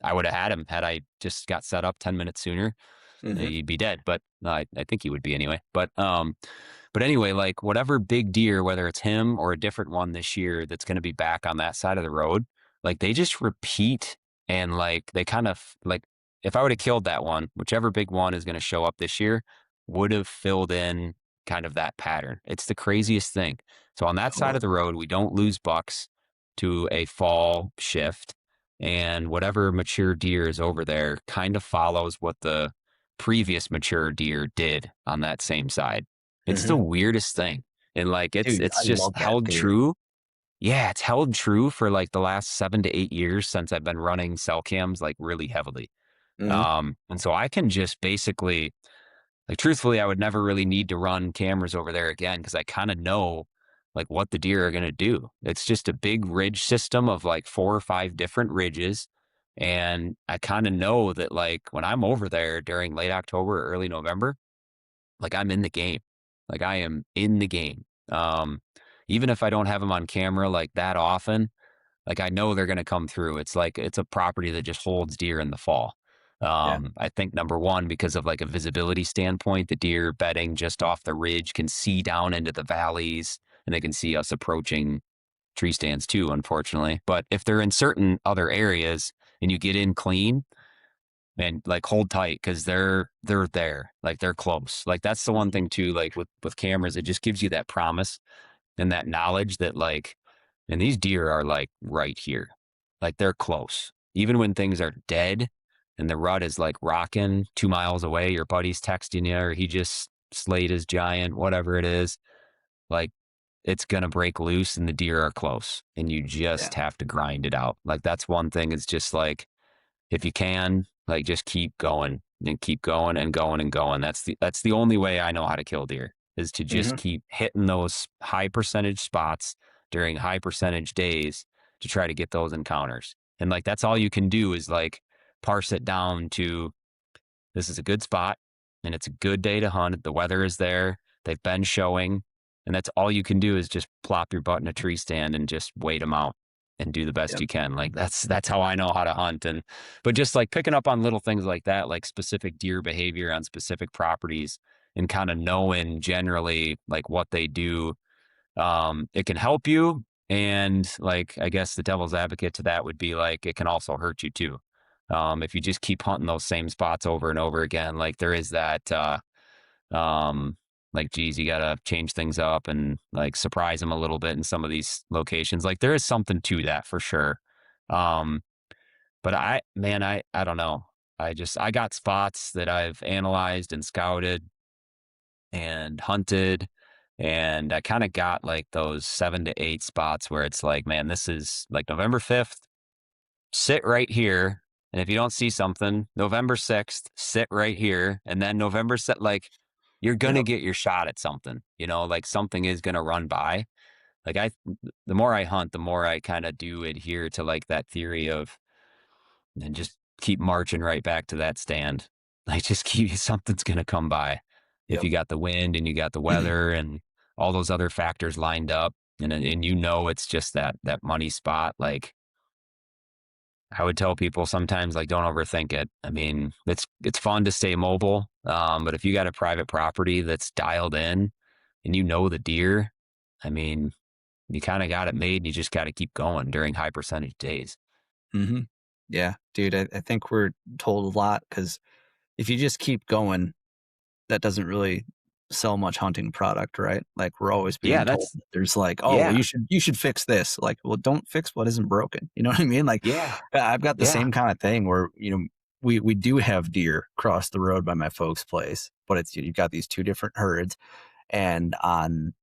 I would have had him had I just got set up 10 minutes sooner. Hmm. He'd be dead, but I think he would be anyway. But anyway, like whatever big deer, whether it's him or a different one this year that's going to be back on that side of the road, like they just repeat and like they kind of like if I would have killed that one, whichever big one is going to show up this year would have filled in kind of that pattern. It's the craziest thing. So on that side Totally. of the road, we don't lose bucks to a fall shift. And whatever mature deer is over there kind of follows what the previous mature deer did on that same side. It's the Hmm. weirdest thing. And like Dude, it's I just love that held theory. true. Yeah, it's held true for like the last 7 to 8 years since I've been running cell cams like really heavily. Hmm. And so I can just basically like truthfully, I would never really need to run cameras over there again because I kind of know like what the deer are going to do. It's just a big ridge system of like 4 or 5 different ridges. And I kind of know that like when I'm over there during late October or early November, like I'm in the game. Like I am in the game. Even if I don't have them on camera like that often, like I know they're going to come through. It's like it's a property that just holds deer in the fall. Yeah. I think number one, because of like a visibility standpoint, the deer bedding just off the ridge can see down into the valleys and they can see us approaching tree stands too, unfortunately. But if they're in certain other areas and you get in clean, and like hold tight because they're there, like they're close. Like that's the one Mhm. thing too, like with cameras, it just gives you that promise and that knowledge that like, and these deer are like right here, like they're close. Even when things are dead and the rut is like rocking 2 miles away, your buddy's texting you or he just slayed his giant, whatever it is, like it's gonna break loose and the deer are close and you Yeah. just have to grind it out. Like that's one thing. It's just like if you can, like just keep going and keep going and going and going. That's the only way I know how to kill deer is to just Hmm. keep hitting those high percentage spots during high percentage days to try to get those encounters. And like that's all you can do is like parse it down to this is a good spot and it's a good day to hunt. The weather is there. They've been showing. And that's all you can do is just plop your butt in a tree stand and just wait them out and do the best Yep. you can. Like that's how I know how to hunt. And but just like picking up on little things like that, like specific deer behavior on specific properties and kind of knowing generally like what they do, it can help you. And like I guess the devil's advocate to that would be like it can also hurt you too. If you just keep hunting those same spots over and over again, like there is that um like geez, you gotta change things up and like surprise them a little bit in some of these locations. Like there is something to that for sure. Um, but I don't know. I got spots that I've analyzed and scouted and hunted. And I kind of got like those 7 to 8 spots where it's like, man, this is like November 5th, sit right here. And if you don't see something, November 6th, sit right here. And then November set like you're gonna Yep. get your shot at something, like something is gonna run by. Like the more I hunt, the more I kind of do adhere to like that theory of and just keep marching right back to that stand. Like just keep something's gonna come by. If Yep. you got the wind and you got the weather and all those other factors lined up and it's just that money spot, like I would tell people sometimes like don't overthink it. I mean, it's fun to stay mobile, but if you got a private property that's dialed in and the deer, I mean, you kind of got it made. You just got to keep going during high percentage days. Hmm. Yeah, dude, I think we're told a lot because if you just keep going, that doesn't really sell much hunting product, right? Like we're always Yeah, being told that there's like, oh, well, yeah, you should fix this. Like, well, don't fix what isn't broken. You know what I mean? Like, yeah, I've got the yeah. same kind of thing where we do have deer cross the road by my folks' place, but it's you've got these two different herds, and on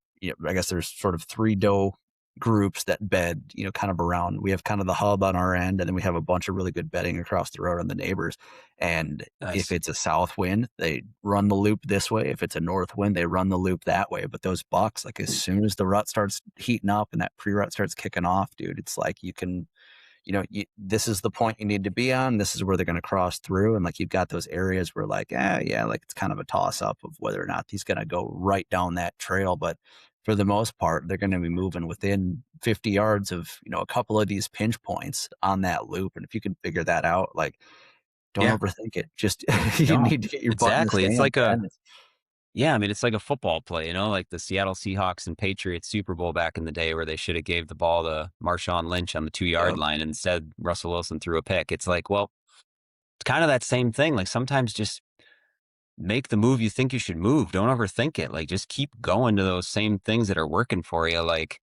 I guess there's sort of three doe groups that bed kind of around. We have kind of the hub on our end, and then we have a bunch of really good bedding across the road on the neighbors. And if Nice. it's a south wind, they run the loop this way. If it's a north wind, they run the loop that way. But those bucks, like as soon as the rut starts heating up and that pre-rut starts kicking off, dude, it's like this is the point you need to be on. This is where they're going to cross through. And like, you've got those areas where like, yeah, like it's kind of a toss up of whether or not he's going to go right down that trail. But for the most part, they're going to be moving within 50 yards of, a couple of these pinch points on that loop. And if you can figure that out, like, don't Yeah. overthink it. Just, you No, need to get your butt in the exactly. It's stands, like man. yeah, I mean, it's like a football play, like the Seattle Seahawks and Patriots Super Bowl back in the day where they should have gave the ball to Marshawn Lynch on the 2-yard Yep. line. Instead, Russell Wilson threw a pick. It's like, well, it's kind of that same thing. Like sometimes just make the move you think you should move. Don't overthink it. Like just keep going to those same things that are working for you. Like,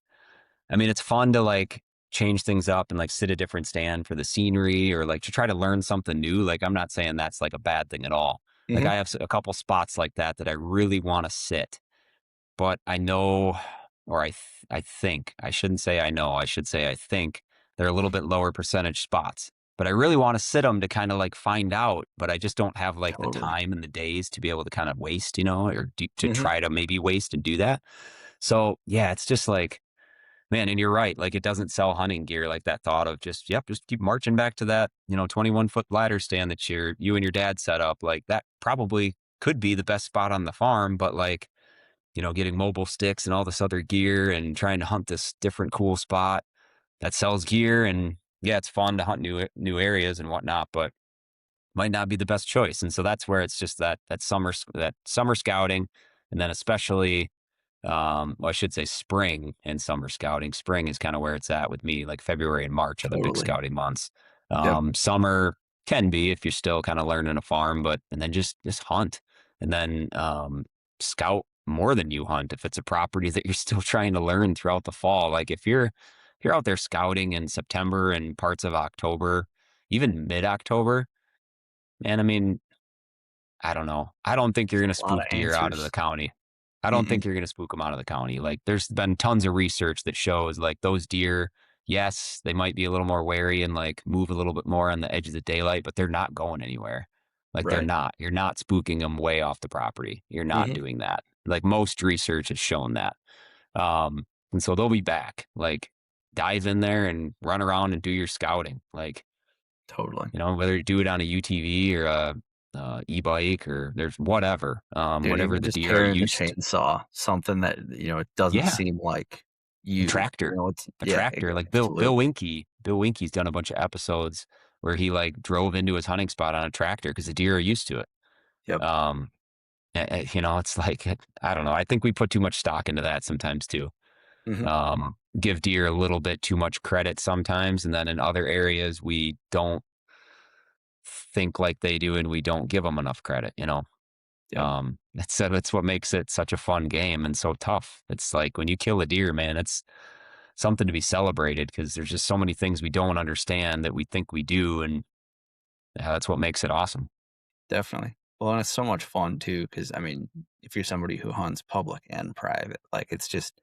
I mean, it's fun to like change things up and like sit a different stand for the scenery or like to try to learn something new. Like, I'm not saying that's like a bad thing at all. Like, Hmm. I have a couple spots like that that I really want to sit, but I know, or I think, I shouldn't say I know, I should say I think they're a little bit lower percentage spots. But I really want to sit them to kind of like find out, but I just don't have like the Totally. time and the days to be able to kind of waste, or to Hmm. try to maybe waste and do that. So yeah, it's just like, man, and you're right. Like it doesn't sell hunting gear like that thought of just, yep, just keep marching back to that, 21-foot ladder stand that you and your dad set up. Like that probably could be the best spot on the farm, but like, getting mobile sticks and all this other gear and trying to hunt this different cool spot that sells gear. And yeah, it's fun to hunt new areas and whatnot, but might not be the best choice. And so that's where it's just that summer scouting, and then especially well, I should say spring and summer scouting. Spring is kind of where it's at with me. Like February and March are the big Totally. scouting months. Yep. Summer can be if you're still kind of learning a farm, but and then just hunt, and then scout more than you hunt if it's a property that you're still trying to learn throughout the fall. Like if you're out there scouting in September and parts of October, even mid October, man, I mean, I don't know. I don't think you're going to A lot of spook deer out of the answers. county. I don't Mm-mm. think you're going to spook them out of the county. Like there's been tons of research that shows like those deer, yes, they might be a little more wary and like move a little bit more on the edge of the daylight, but they're not going anywhere. Like they're Right. not. You're not spooking them way off the property. You're not Hmm. doing that. Like most research has shown that. And so they'll be back. Like dive in there and run around and do your scouting. Like Totally. whether you do it on a UTV or a e-bike or there's whatever, Dude, whatever even the just deer are carrying the used. chainsaw, something that, it doesn't Yeah, seem like a you, tractor, it's, a yeah, tractor. Like Bill absolutely. Winke. Bill Winke's done a bunch of episodes where he like drove into his hunting spot on a tractor because the deer are used to it. Yep. Um, it's like I don't know. I think we put too much stock into that sometimes too. Hmm. Give deer a little bit too much credit sometimes, and then in other areas we don't think like they do, and we don't give them enough credit. Yep. That's what makes it such a fun game and so tough. It's like when you kill a deer, man, it's something to be celebrated because there's just so many things we don't understand that we think we do, and yeah, that's what makes it awesome. Definitely. Well, and it's so much fun too, because I mean, if you're somebody who hunts public and private, like it's just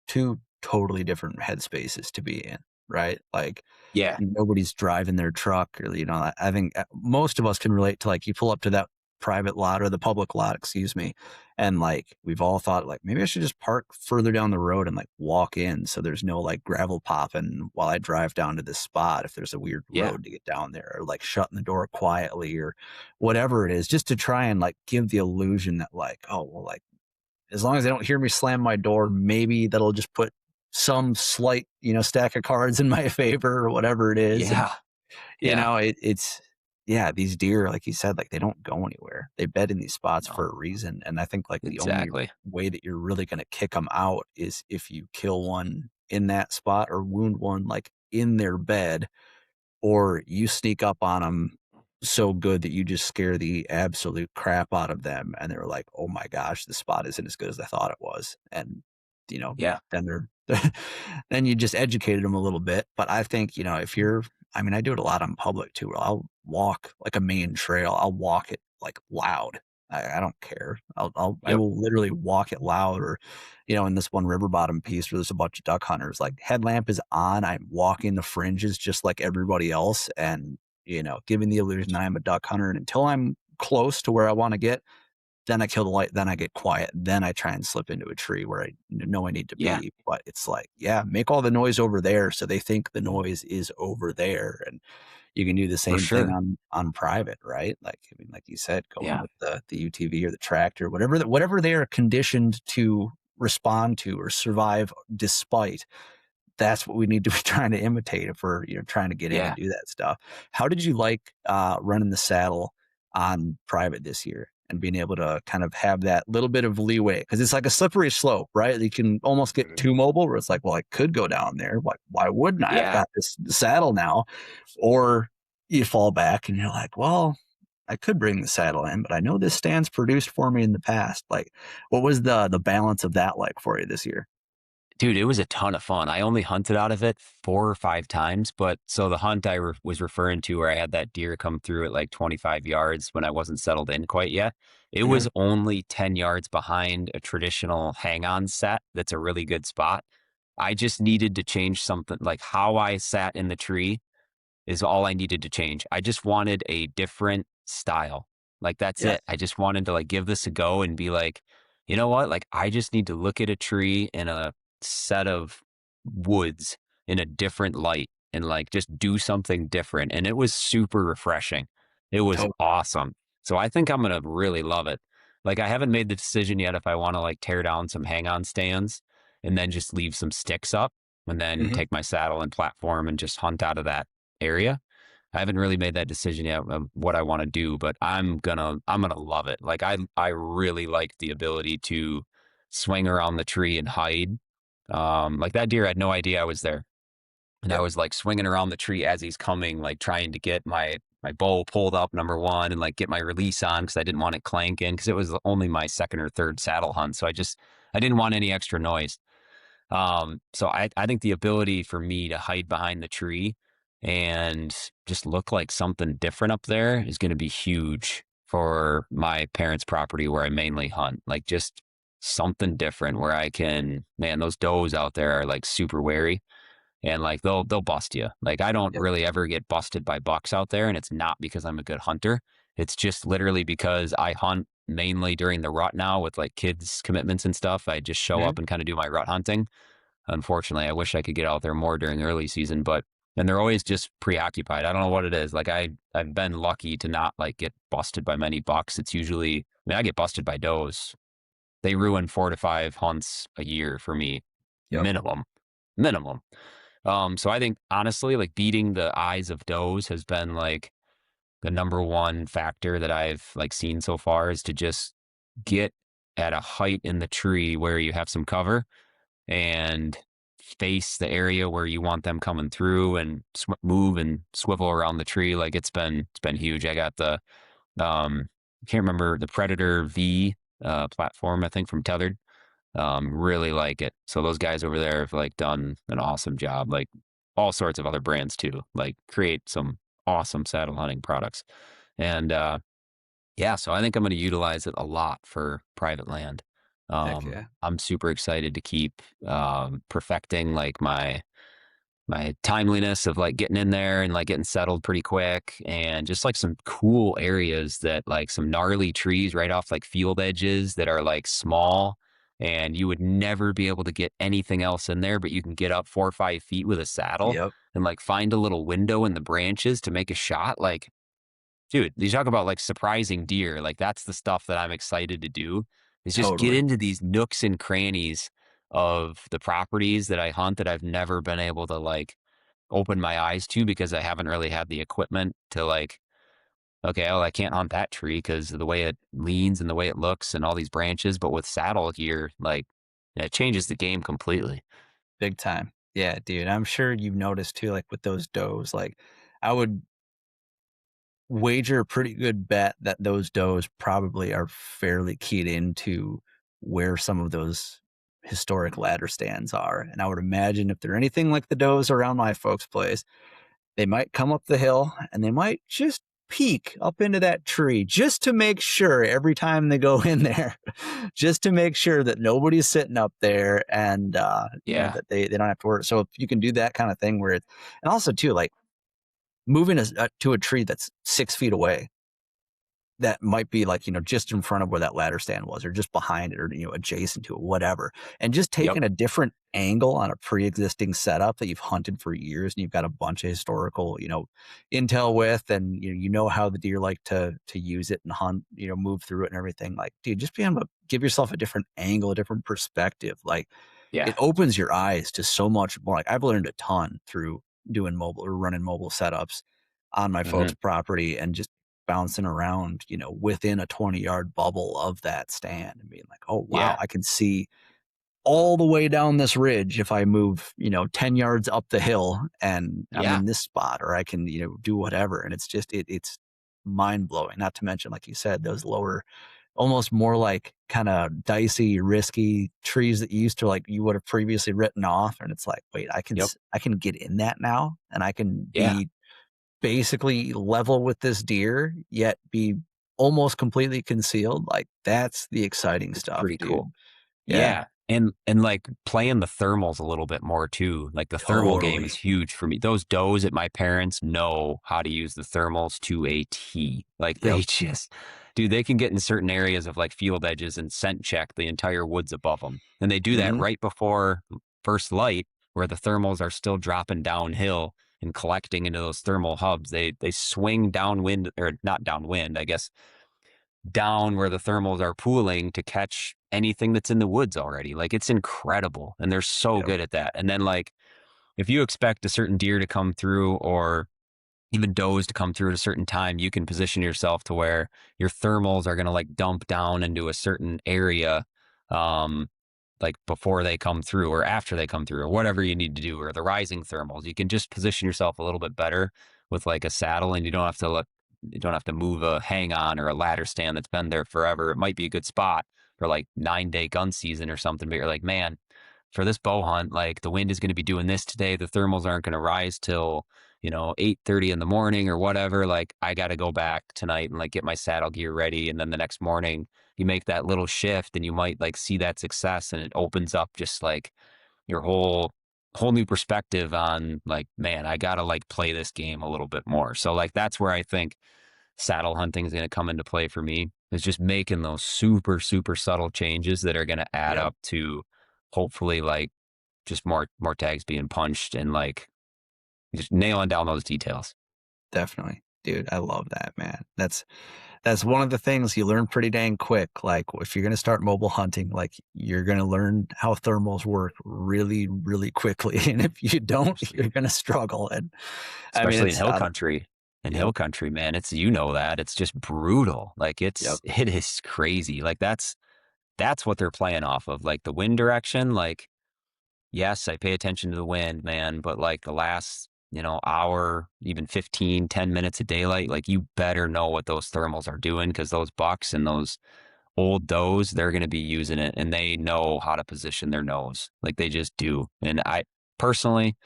two totally different headspaces to be in, right? Like Yeah, nobody's driving their truck, or I think most of us can relate to, like, you pull up to that private lot or the public lot, excuse me, and like we've all thought like maybe I should just park further down the road and like walk in so there's no like gravel popping while I drive down to this spot if there's a weird yeah, road to get down there, or like shutting the door quietly or whatever it is, just to try and like give the illusion that like, oh well, like as long as they don't hear me slam my door, maybe that'll just put some slight, stack of cards in my favor or whatever it is. And, yeah, yeah. it's, yeah, these deer, like you said, like they don't go anywhere. They bed in these spots No, for a reason. And I think like the only exactly. way that you're really going to kick them out is if you kill one in that spot or wound one like in their bed, or you sneak up on them so good that you just scare the absolute crap out of them and they're like, oh my gosh, the spot isn't as good as I thought it was. And Yeah, then they're then you just educated them a little bit. But I think, if you're, I mean, I do it a lot on public too. I'll walk like a main trail, I'll walk it like loud. I don't care. I yep, will literally walk it loud. Or in this one river bottom piece where there's a bunch of duck hunters, like headlamp is on, I'm walking the fringes just like everybody else, and giving the illusion that I'm a duck hunter. And until I'm close to where I want to get, then I kill the light, then I get quiet, then I try and slip into a tree where I know I need to Yeah, be. But it's like, yeah, make all the noise over there so they think the noise is over there. And you can do the for same thing sure. on private, right? Like, I mean, like you said, going Yeah, with the UTV or the tractor, whatever they are conditioned to respond to or survive despite, that's what we need to be trying to imitate if we're, trying to get in and yeah. do that stuff. How did you like running the saddle on private this year and being able to kind of have that little bit of leeway? Because it's like a slippery slope, right? You can almost get Mhm. too mobile where it's like, well, I could go down there. Why wouldn't I? I've Yeah. got this saddle now. Or you fall back and you're like, well, I could bring the saddle in, but I know this stand's produced for me in the past. Like, what was the balance of that like for you this year? Dude, it was a ton of fun. I only hunted out of it 4 or 5 times, but so the hunt was referring to where I had that deer come through at like 25 yards when I wasn't settled in quite yet. It Yeah. was only 10 yards behind a traditional hang-on set that's a really good spot. I just needed to change something, like how I sat in the tree is all I needed to change. I just wanted a different style. Like that's Yes. it. I just wanted to like give this a go and be like, you know what? Like I just need to look at a tree in a set of woods in a different light and like just do something different. And it was super refreshing. It was Totally. awesome. So I think I'm gonna really love it. Like I haven't made the decision yet if I want to like tear down some hang on stands and then just leave some sticks up and then Mhm. take my saddle and platform and just hunt out of that area. I haven't really made that decision yet of what I want to do, but I'm gonna love it. Like I really like the ability to swing around the tree and hide. Like that deer had no idea I was there, and I Yep. was like swinging around the tree as he's coming, like trying to get my bow pulled up, number one, and like get my release on because I didn't want it clanking because it was only my second or third saddle hunt, so I didn't want any extra noise. So I think the ability for me to hide behind the tree and just look like something different up there is going to be huge for my parents' property where I mainly hunt. Like just something different where I can, man, those does out there are like super wary and like they'll bust you. Like I don't Yep. really ever get busted by bucks out there, and it's not because I'm a good hunter. It's just literally because I hunt mainly during the rut now with like kids commitments and stuff. I just show Mhm. up and kind of do my rut hunting. Unfortunately, I wish I could get out there more during early season, but and they're always just preoccupied. I don't know what it is. Like I've been lucky to not like get busted by many bucks. It's usually, I mean, I get busted by does. They ruin 4 to 5 hunts a year for me, Yep. minimum, minimum. So I think honestly, like beating the eyes of does has been like the number one factor that I've like seen so far is to just get at a height in the tree where you have some cover and face the area where you want them coming through and move and swivel around the tree. Like it's been huge. I got the I can't remember the Predator V platform I think from Tethered. Really like it. So those guys over there have like done an awesome job. Like all sorts of other brands too. Like create some awesome saddle hunting products. And yeah, so I think I'm going to utilize it a lot for private land. Heck yeah. I'm super excited to keep perfecting like my timeliness of like getting in there and like getting settled pretty quick and just like some cool areas that like some gnarly trees right off like field edges that are like small and you would never be able to get anything else in there, but you can get up 4 or 5 feet with a saddle Yep. and like find a little window in the branches to make a shot. Like dude, you talk about like surprising deer. Like that's the stuff that I'm excited to do is just get Totally. into these nooks and crannies of the properties that I hunt that I've never been able to like open my eyes to because I haven't really had the equipment to like, okay, well, I can't hunt that tree because of the way it leans and the way it looks and all these branches. But with saddle gear, like it changes the game completely. Big time. Yeah, dude. I'm sure you've noticed too, like with those does, like I would wager a pretty good bet that those does probably are fairly keyed into where some of those historic ladder stands are. And I would imagine if they're anything like the does around my folks' place, they might come up the hill and they might just peek up into that tree just to make sure every time they go in there, just to make sure that nobody's sitting up there and, Yeah. that they don't have to worry. So if you can do that kind of thing where it's, and also too, like moving to a tree that's 6 feet away, that might be like, just in front of where that ladder stand was or just behind it or, adjacent to it, whatever. And just Yep. taking a different angle on a pre-existing setup that you've hunted for years and you've got a bunch of historical, intel with, and you know how the deer like to use it and hunt, move through it and everything. Like, dude, just being able to give yourself a different angle, a different perspective. Like it Yeah. opens your eyes to so much more. Like I've learned a ton through doing mobile or running mobile setups on my folks' Hmm. property and just bouncing around, within a 20-yard bubble of that stand and being like, oh, wow, Yeah. I can see all the way down this ridge if I move, 10 yards up the hill and I'm Yeah. in this spot, or I can, do whatever. And it's just, it's mind blowing. Not to mention, like you said, those lower, almost more like kind of dicey, risky trees that you used to like, you would have previously written off. And it's like, wait, Yep. I can get in that now and I can Yeah. be basically level with this deer, yet be almost completely concealed. Like that's the exciting It's stuff, pretty dude. cool. Yeah, Yeah. And like playing the thermals a little bit more too. Like the thermal game is totally. huge for me. Those does at my parents know how to use the thermals to a T. Like they Yep. just, dude, they can get in certain areas of like field edges and scent check the entire woods above them. And they do that Hmm. right before first light, where the thermals are still dropping downhill and collecting into those thermal hubs. They swing downwind, or not downwind, I guess, down where the thermals are pooling to catch anything that's in the woods already. Like it's incredible. And they're so Yep. good at that. And then like if you expect a certain deer to come through, or even does to come through at a certain time, you can position yourself to where your thermals are going to like dump down into a certain area, um, like before they come through or after they come through or whatever you need to do, or the rising thermals. You can just position yourself a little bit better with like a saddle, and you don't have to move a hang on or a ladder stand that's been there forever. It might be a good spot for like 9-day gun season or something, but you're like, man, for this bow hunt, like the wind is going to be doing this today. The thermals aren't going to rise till 8:30 in the morning or whatever. Like I got to go back tonight and like get my saddle gear ready. And then the next morning you make that little shift and you might like see that success, and it opens up just like your whole new perspective on like, man, I got to like play this game a little bit more. So like that's where I think saddle hunting is going to come into play for me, is just making those super, super subtle changes that are going to add Yep. up to hopefully like just more tags being punched, and like just nailing down those details. Definitely. Dude, I love that, man. That's one of the things you learn pretty dang quick. Like if you're going to start mobile hunting, like you're going to learn how thermals work really, really quickly. And if you don't, Especially you're going to struggle. And I mean, especially in it's, hill country. In yep, hill country, man, it's that. It's just brutal. Like yep, it is crazy. Like that's what they're playing off of. Like the wind direction, like yes, I pay attention to the wind, man, but like the last, hour, even 15, 10 minutes of daylight, like you better know what those thermals are doing, because those bucks and those old does, they're going to be using it, and they know how to position their nose. Like they just do. And I personally,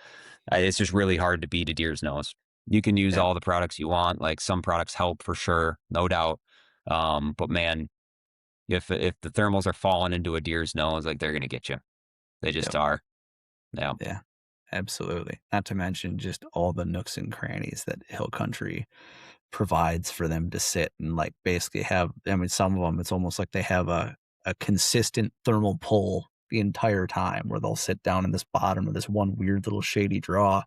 it's just really hard to beat a deer's nose. You can use yeah, all the products you want. Like some products help for sure, no doubt. But man, if the thermals are falling into a deer's nose, like they're going to get you. They just yep, are. Yeah. yeah, absolutely. Not to mention just all the nooks and crannies that hill country provides for them to sit and like basically have. I mean, some of them, it's almost like they have a consistent thermal pull the entire time where they'll sit down in this bottom of this one weird little shady draw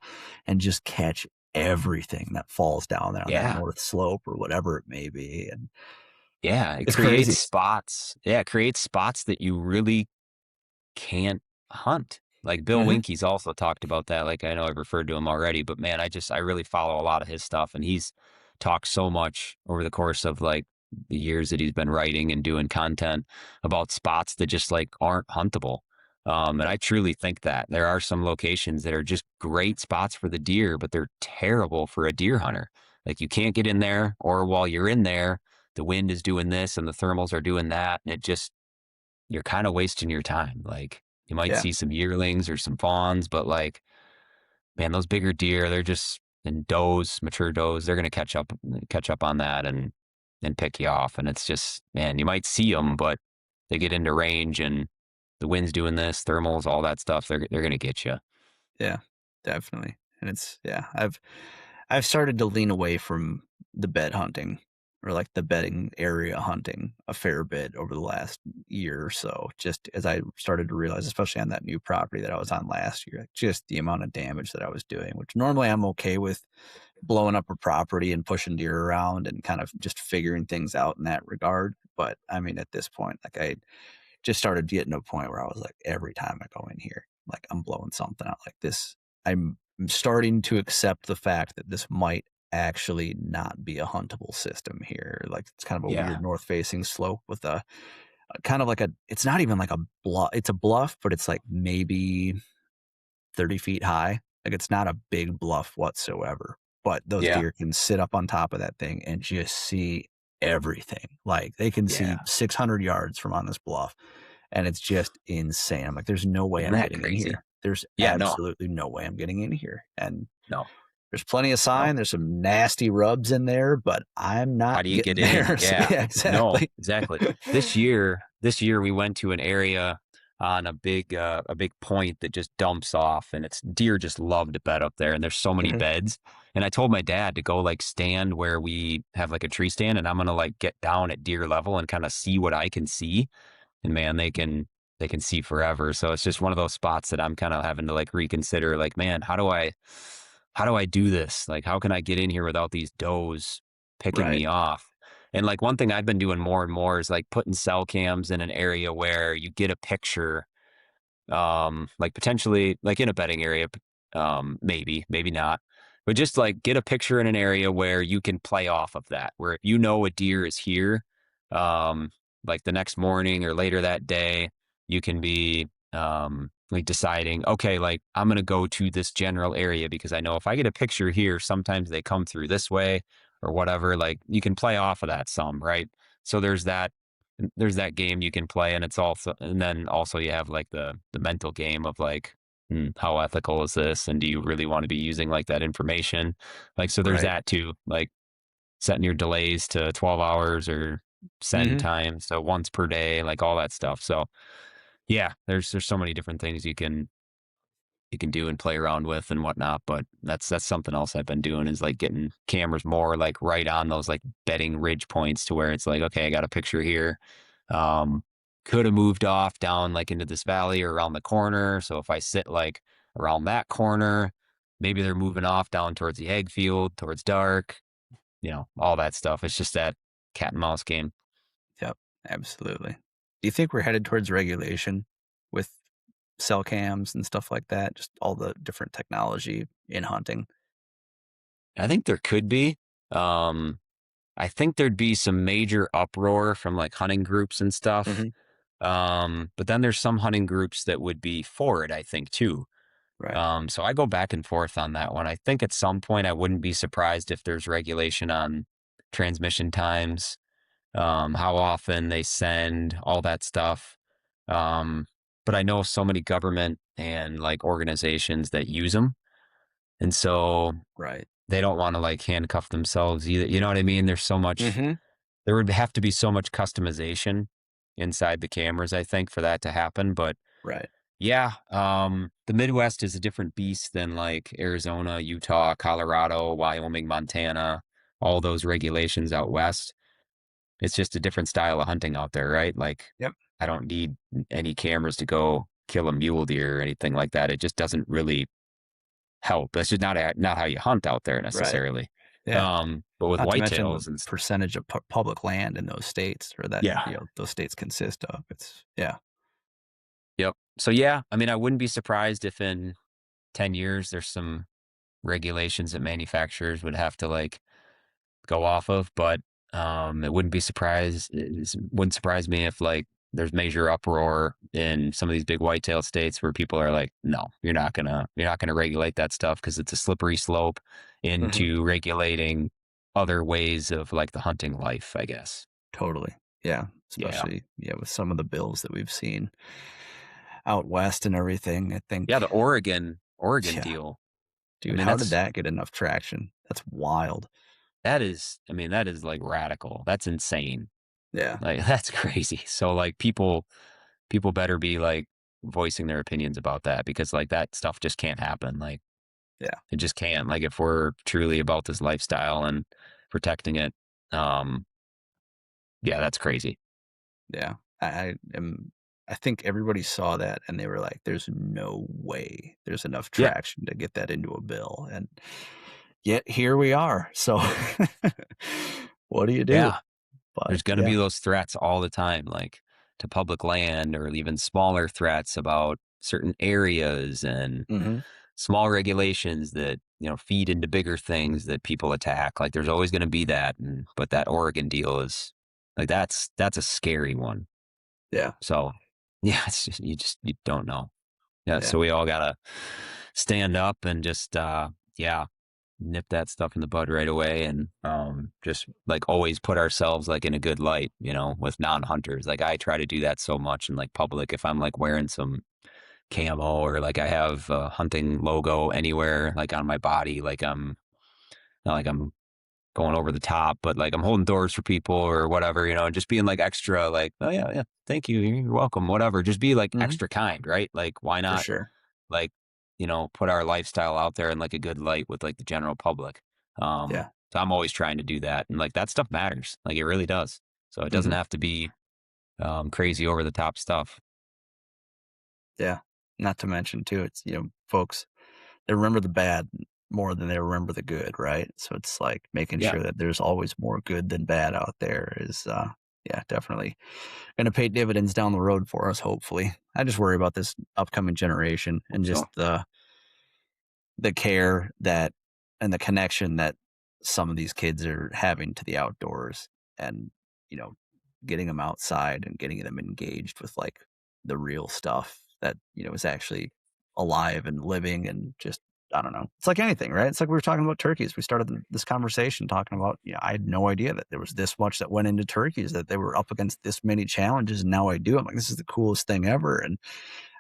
and just catch everything that falls down there on that Yeah. north slope or whatever it may be. And Yeah. It it's creates crazy. spots. Yeah. It creates spots that you really can't hunt. Like Bill Hmm. Winke's also talked about that. Like I know I've referred to him already, but man, I really follow a lot of his stuff, and he's talked so much over the course of like the years that he's been writing and doing content about spots that just like aren't huntable. And Yep. I truly think that there are some locations that are just great spots for the deer, but they're terrible for a deer hunter. Like you can't get in there, or while you're in there, the wind is doing this and the thermals are doing that. And it just, you're kind of wasting your time. Like you might Yeah. see some yearlings or some fawns, but like, man, those bigger deer, they're just, and does, mature does, they're going to catch up on that and pick you off. And it's just, man, you might see them, but they get into range and the wind's doing this, thermals, all that stuff. They're going to get you. Yeah. Definitely. And it's, yeah, I've started to lean away from the bed hunting or like the bedding area hunting a fair bit over the last year or so. Just as I started to realize, especially on that new property that I was on last year, like just the amount of damage that I was doing, which normally I'm okay with blowing up a property and pushing deer around and kind of just figuring things out in that regard. But I mean, at this point, like I just started getting to a point where I was like, every time I go in here, like I'm blowing something out like this. I'm starting to accept the fact that this might actually not be a huntable system here. Like it's kind of a Yeah. weird north facing slope with a kind of like a, it's not even like a bluff, it's a bluff, but it's like maybe 30 feet high. Like it's not a big bluff whatsoever. But those Yeah. deer can sit up on top of that thing and just see everything. Like they can see Yeah. 600 yards from on this bluff. And it's just insane. I'm like, there's no way Isn't I'm that getting in crazy? here. There's Yeah. No. absolutely no way I'm getting in here. And No. there's plenty of No. sign. There's some nasty rubs in there, but I'm How not do you getting get in? there. So, Yeah. yeah, No, exactly. exactly. This year we went to an area on a big point that just dumps off, and it's deer just love to bed up there, and there's so many Mhm. beds. And I told my dad to go like stand where we have like a tree stand, and I'm gonna like get down at deer level and kind of see what I can see. And man, they can see forever. So it's just one of those spots that I'm kind of having to like reconsider, like, man, how do I do this? Like, how can I get in here without these does picking Right. me off? And like one thing I've been doing more and more is like putting cell cams in an area where you get a picture, like potentially like in a bedding area, maybe not, but just like get a picture in an area where you can play off of that, where if you know a deer is here, um, like the next morning or later that day, you can be like deciding, okay, like I'm gonna go to this general area because I know if I get a picture here, sometimes they come through this way or whatever. Like you can play off of that some, right? So there's that game you can play, and it's also, and then also you have like the mental game of like, how ethical is this, and do you really want to be using like that information? Like, so there's Right. that too, like setting your delays to 12 hours or send Hmm. time so once per day, like all that stuff. So yeah, there's so many different things you can do and play around with and whatnot. But that's something else I've been doing is like getting cameras more like right on those like bedding ridge points to where it's like, okay, I got a picture here. Um, could have moved off down like into this valley or around the corner. So if I sit like around that corner, maybe they're moving off down towards the egg field, towards dark, all that stuff. It's just that cat and mouse game. Yep. Absolutely. Do you think we're headed towards regulation with cell cams and stuff like that? Just all the different technology in hunting. I think there could be. Um, I think there'd be some major uproar from like hunting groups and stuff. Hmm. But then there's some hunting groups that would be for it, I think, too. Right. So I go back and forth on that one. I think at some point I wouldn't be surprised if there's regulation on transmission times, how often they send, all that stuff. Um, but I know so many government and like organizations that use them. And so Right. they don't want to like handcuff themselves either. You know what I mean? Hmm. There would have to be so much customization inside the cameras, I think, for that to happen. But Right. yeah, the Midwest is a different beast than like Arizona, Utah, Colorado, Wyoming, Montana, all those regulations out west. It's just a different style of hunting out there, right? Like, Yep. I don't need any cameras to go kill a mule deer or anything like that. It just doesn't really help. That's just not how you hunt out there Right. necessarily. Yeah. But with Not to mention the whitetails and percentage of public land in those states, or that yeah, those states consist of. It's yeah. yep. So yeah, I mean, I wouldn't be surprised if in 10 years there's some regulations that manufacturers would have to like go off of, but it wouldn't surprise me if like there's major uproar in some of these big whitetail states where people are like, no, you're not gonna regulate that stuff because it's a slippery slope Hmm. into regulating other ways of like the hunting life, I guess. Totally. Yeah. Yeah. Especially with some of the bills that we've seen out west and everything. I Yeah, think. the Oregon Yeah, deal. I dude, mean, how did that get enough traction? That's wild. I mean, that is like radical. That's insane. Yeah. Like that's crazy. So like people better be like voicing their opinions about that because like that stuff just can't happen. Like Yeah. it just can't. Like if we're truly about this lifestyle and protecting it, Yeah, that's crazy. Yeah. I think everybody saw that and they were like, there's no way there's enough Yeah, traction to get that into a bill. And yet here we are. So what do you do? yeah. But There's going to yeah. be those threats all the time, like to public land or even smaller threats about certain areas and Hmm. small regulations that, feed into bigger things that people attack. Like there's always going to be that. But that Oregon deal is like, that's a scary one. Yeah. So yeah, it's just, you don't know. Yeah. Yeah. So we all got to stand up and just, yeah, nip that stuff in the bud right away and just like always put ourselves like in a good light, with non-hunters. Like I try to do that so much in like public. If I'm like wearing some camo or like I have a hunting logo anywhere like on my body, like I'm not like I'm going over the top, but like I'm holding doors for people or whatever, and just being like extra like, oh yeah, yeah, thank you, you're welcome, whatever. Just be like Hmm. extra kind, right? Like why For not sure. like, put our lifestyle out there in like a good light with like the general public. Yeah. So I'm always trying to do that. And like that stuff matters. Like it really does. So it doesn't Hmm. have to be crazy over the top stuff. Yeah. Not to mention too, it's, folks, they remember the bad more than they remember the good, right? So it's like making Yeah. sure that there's always more good than bad out there is, yeah, definitely going to pay dividends down the road for us, hopefully. I just worry about this upcoming generation and Hope just so. the care that and the connection that some of these kids are having to the outdoors and, you know, getting them outside and getting them engaged with like the real stuff that, is actually alive and living and just I don't know. It's like anything, right? It's like we were talking about turkeys. We started this conversation talking about, I had no idea that there was this much that went into turkeys, that they were up against this many challenges. And now I do. I'm like, this is the coolest thing ever. And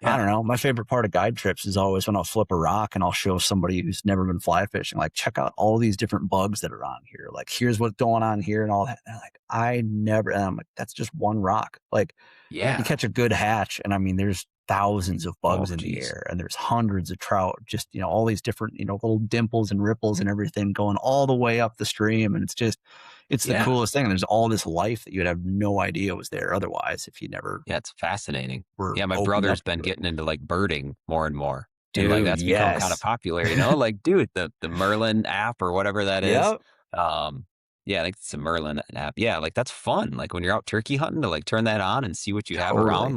I Yeah. don't know. My favorite part of guide trips is always when I'll flip a rock and I'll show somebody who's never been fly fishing, like, check out all these different bugs that are on here. Like, here's what's going on here and all that. And they're like, I never, and I'm like, that's just one rock. Like, you Yeah. catch a good hatch, and I mean, there's thousands of Oh, bugs in the geez. air, and there's hundreds of trout, just, all these different, little dimples and ripples and everything going all the way up the stream. And it's just, it's the Yeah. coolest thing. And there's all this life that you'd have no idea was there otherwise if you never Yeah. It's fascinating. were Yeah. My opened up brother's been to it. getting into like birding more and more. And like Dude, that's become kind of yes. popular, like, dude, the Merlin app or whatever that is. Yep. Um, yeah, I think it's a Merlin app. Yeah, like that's fun. Like when you're out turkey hunting to like turn that on and see what you have around. Totally.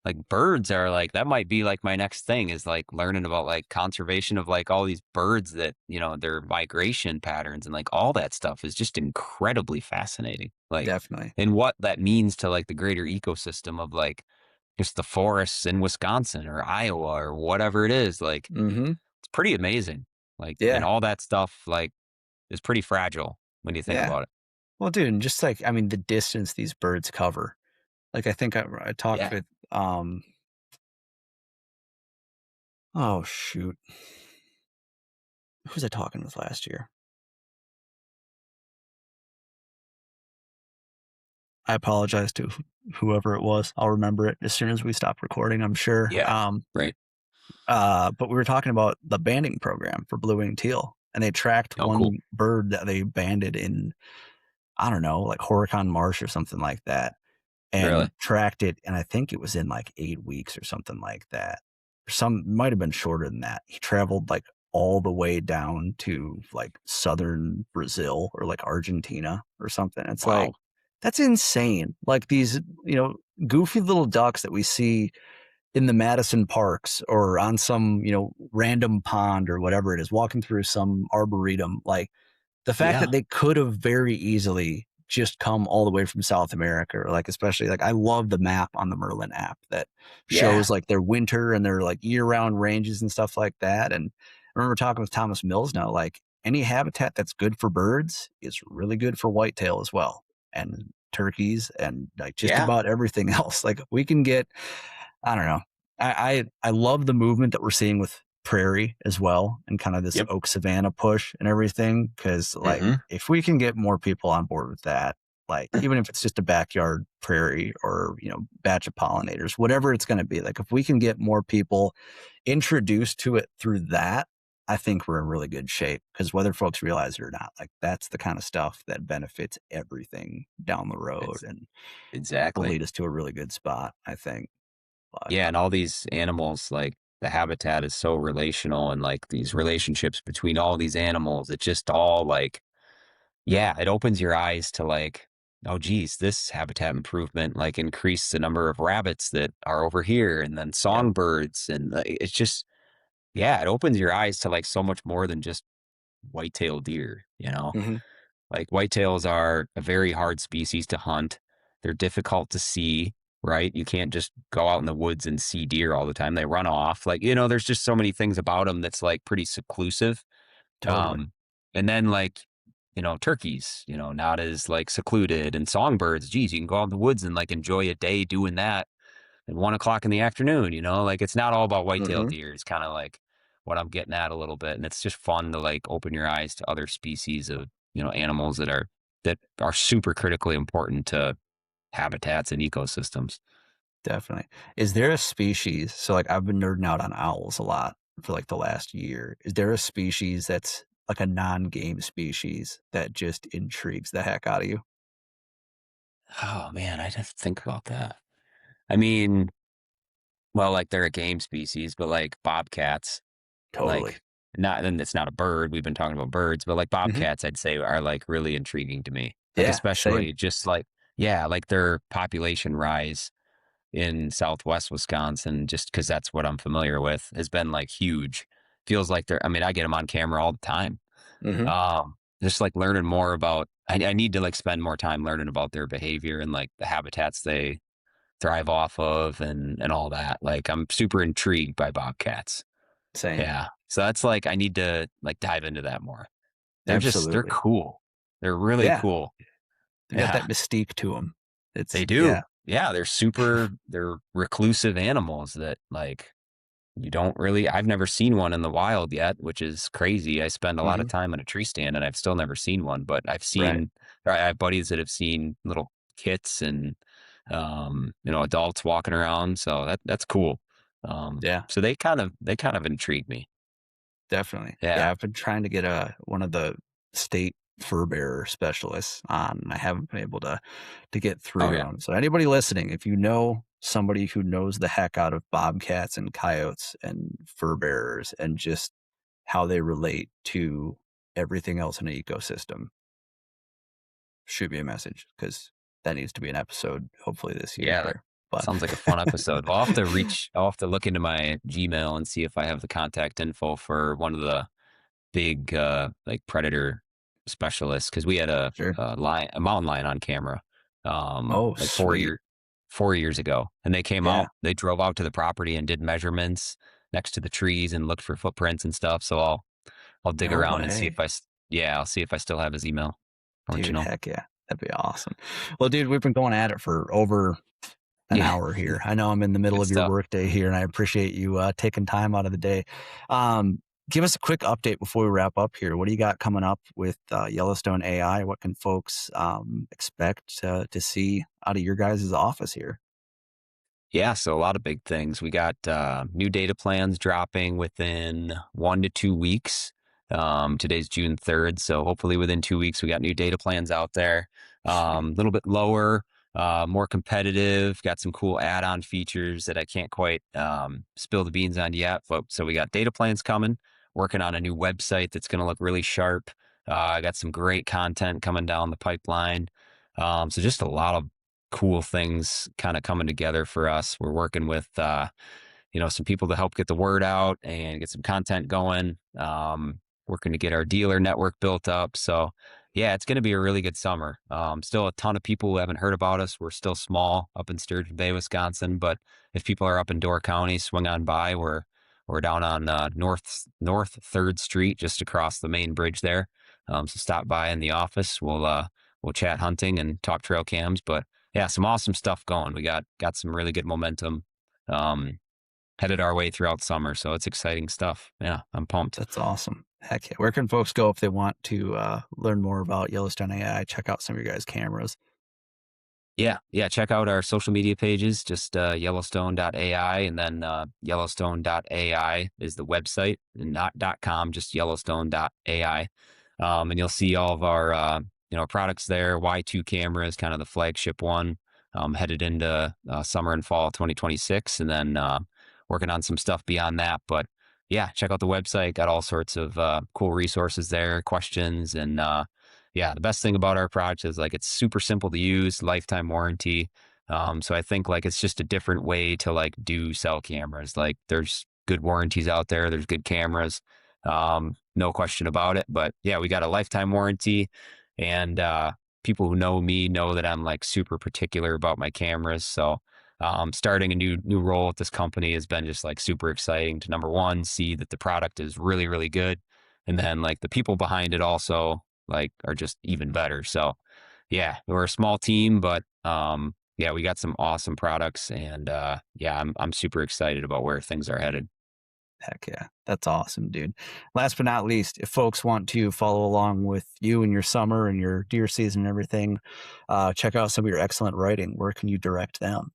Like birds are like that might be like my next thing is like learning about like conservation of like all these birds that, their migration patterns and like all that stuff is just incredibly fascinating. Like Definitely. and what that means to like the greater ecosystem of like just the forests in Wisconsin or Iowa or whatever it is. Like Mhm. it's pretty amazing. Like and Yeah. all that stuff like is pretty fragile when you think Yeah. about it. Well, dude, and just like, I mean, the distance these birds cover. Like, I think I talked Yeah. with, oh, shoot. Who was I talking with last year? I apologize to whoever it was. I'll remember it as soon as we stop recording, I'm sure. Yeah. Right. But we were talking about the banding program for blue-winged teal, and they tracked Oh, cool. one bird that they banded in, I don't know, like Horicon Marsh or something like that. Really? And tracked it, and I think it was in like 8 weeks or something like that. Some might have been shorter than that. He traveled like all the way down to like southern Brazil or like Argentina or something. It's like Wow. that's insane. Like these, goofy little ducks that we see in the Madison parks or on some, random pond or whatever it is, walking through some arboretum. Like the fact Yeah. that they could have very easily just come all the way from South America, or like, especially like, I love the map on the Merlin app that Yeah. shows like their winter and their like year round ranges and stuff like that. And I remember talking with Thomas Mills now, like any habitat that's good for birds is really good for whitetail as well. And turkeys and like just Yeah. about everything else. Like we can get, I don't know. I love the movement that we're seeing with prairie as well and kind of this Yep. oak savanna push and everything. Cause like Hmm. if we can get more people on board with that, like even if it's just a backyard prairie or, batch of pollinators, whatever it's going to be, like if we can get more people introduced to it through that, I think we're in really good shape because whether folks realize it or not, like that's the kind of stuff that benefits everything down the road It's and will exactly. lead us to a really good spot, I think. But Yeah, and all these animals, like the habitat is so relational and like these relationships between all these animals, it just all like, yeah, it opens your eyes to like, oh geez, this habitat improvement like increased the number of rabbits that are over here and then yep. songbirds and like, it's just, yeah, it opens your eyes to like so much more than just white-tailed deer, you know? Hmm. Like whitetails are a very hard species to hunt. They're difficult to see, right? You can't just go out in the woods and see deer all the time. They run off. Like, there's just so many things about them that's like pretty seclusive. Totally. Um, and then like, turkeys, not as like secluded and songbirds. Geez, you can go out in the woods and like enjoy a day doing that at 1 o'clock in the afternoon, like it's not all about white-tailed Hmm. deer. It's kind of like what I'm getting at a little bit. And it's just fun to like open your eyes to other species of, animals that are super critically important to habitats and ecosystems. Definitely. Is there a species? So, like, I've been nerding out on owls a lot for like the last year. Is there a species that's like a non-game species that just intrigues the heck out of you? Oh man, I'd have to think about that. I mean, well, like they're a game species, but like bobcats, Totally. like not, and it's not a bird. We've been talking about birds, but like Hmm. bobcats, I'd say are like really intriguing to me. Like Yeah. Same. especially just like, yeah, like their population rise in Southwest Wisconsin, just because that's what I'm familiar with, has been like huge. Feels like I mean, I get them on camera all the time. Hmm. Just like learning more about, I need to like spend more time learning about their behavior and like the habitats they thrive off of and all that. Like I'm super intrigued by bobcats. Same. Yeah. So that's like, I need to like dive into that more. They're Absolutely. cool. They're really Yeah. cool. They've got Yeah. that mystique to them. They It's do. yeah. Yeah. They're reclusive animals that like, you don't really I've never seen one in the wild yet, which is crazy. I spend a lot of Hmm. time in a tree stand and I've still never seen one, but Right. I have buddies that have seen little kits and adults walking around. So that's cool. Yeah. So they kind of intrigue me. Definitely. Yeah. Yeah, I've been trying to get one of the state fur bearer specialists on, and I haven't been able to get Oh through to yeah. them. So anybody listening, if you know somebody who knows the heck out of bobcats and coyotes and fur bearers and just how they relate to everything else in an ecosystem, shoot me a message because that needs to be an episode hopefully this year Yeah, that here. But sounds like a fun episode. I'll have to look into my Gmail and see if I have the contact info for one of the big like predator specialists because we had sure. a mountain lion on camera Oh, like sweet. 4 years ago, and Yeah. they drove out to the property and did measurements next to the trees and looked for footprints and stuff. So I'll dig No around and see way. if yeah, I'll see if I still have his email. I'll let you Dude, know. heck yeah. That'd be awesome. Well, dude, we've been going at it for over an Yeah. hour here. I know I'm in the middle Good of your stuff. workday here, and I appreciate you taking time out of the day. Um, Give us a quick update before we wrap up here. What do you got coming up with Yellowstone AI? What can folks expect to see out of your guys' office here? Yeah, so a lot of big things. We got new data plans dropping within 1 to 2 weeks. Today's June 3rd, so hopefully within 2 weeks we got new data plans out there. A Sweet. little bit lower, more competitive. Got some cool add-on features that I can't quite spill the beans on yet. But so we got data plans coming. Working on a new website that's going to look really sharp. I got some great content coming down the pipeline. So just a lot of cool things kind of coming together for us. We're working with some people to help get the word out and get some content going. Working to get our dealer network built up. So yeah, it's going to be a really good summer. Still a ton of people who haven't heard about us. We're still small up in Sturgeon Bay, Wisconsin, but if people are up in Door County, swing on by. We're down on North Third Street, just across the main bridge there. So stop by in the office. We'll chat hunting and talk trail cams. But yeah, some awesome stuff going. We got some really good momentum. Um, Headed our way throughout summer. So it's exciting stuff. Yeah, I'm pumped. That's awesome. Heck yeah. Where can folks go if they want to learn more about Yellowstone AI? Check out some of your guys' cameras. Yeah. Check out our social media pages, just Yellowstone.ai, and then Yellowstone.ai is the website, and not .com, just Yellowstone.ai. And you'll see all of our products there. Y2 camera is kind of the flagship one, headed into summer and fall 2026, and then working on some stuff beyond that. But yeah, check out the website. Got all sorts of cool resources there, questions, and yeah, the best thing about our product is like it's super simple to use, lifetime warranty. So I think like it's just a different way to like do cell cameras. Like there's good warranties out there, there's good cameras, no question about it. But yeah, we got a lifetime warranty, and people who know me know that I'm like super particular about my cameras. So starting a new role at this company has been just like super exciting to, number one, see that the product is really really good, and then like the people behind it also like are just even better. So yeah, we're a small team, but yeah, we got some awesome products, and yeah, I'm super excited about where things are headed. Heck yeah. That's awesome, dude. Last but not least, if folks want to follow along with you and your summer and your deer season and everything, check out some of your excellent writing. Where can you direct them?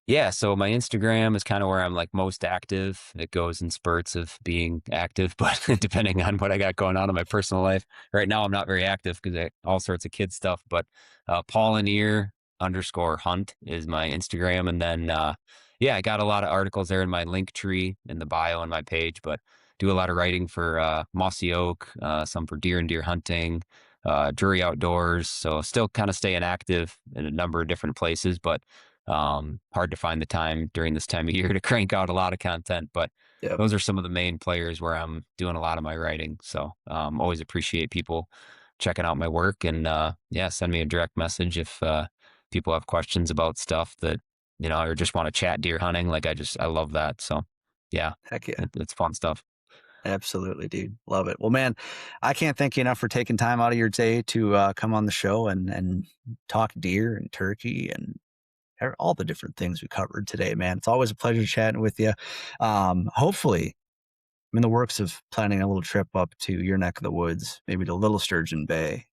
Yeah, so my Instagram is kind of where I'm like most active. It goes in spurts of being active, but depending on what I got going on in my personal life. Right now, I'm not very active because I all sorts of kid stuff. But Paul Annear _hunt is my Instagram, and then yeah, I got a lot of articles there in my link tree in the bio on my page. But do a lot of writing for Mossy Oak, some for deer and deer hunting, Drury Outdoors. So still kind of staying active in a number of different places, but hard to find the time during this time of year to crank out a lot of content, but Yep. those are some of the main players where I'm doing a lot of my writing. So always appreciate people checking out my work, and yeah, send me a direct message if people have questions about stuff that or just want to chat deer hunting. Like I love that. So yeah, Heck yeah. it's fun stuff. Absolutely, dude. Love it. Well, man, I can't thank you enough for taking time out of your day to come on the show and talk deer and turkey and all the different things we covered today, man. It's always a pleasure chatting with you. Hopefully, I'm in the works of planning a little trip up to your neck of the woods, maybe to Little Sturgeon Bay,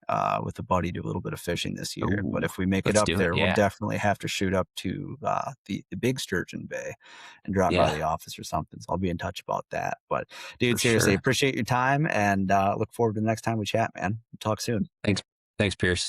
with a buddy, do a little bit of fishing this year. But Ooh, if we make it let's up do it. there, we'll Yeah, definitely have to shoot up to the big Sturgeon Bay and drop by yeah, the office or something. So I'll be in touch about that. But dude, for seriously, sure. appreciate your time and look forward to the next time we chat, man. Talk soon. Thanks, thanks, Pierce.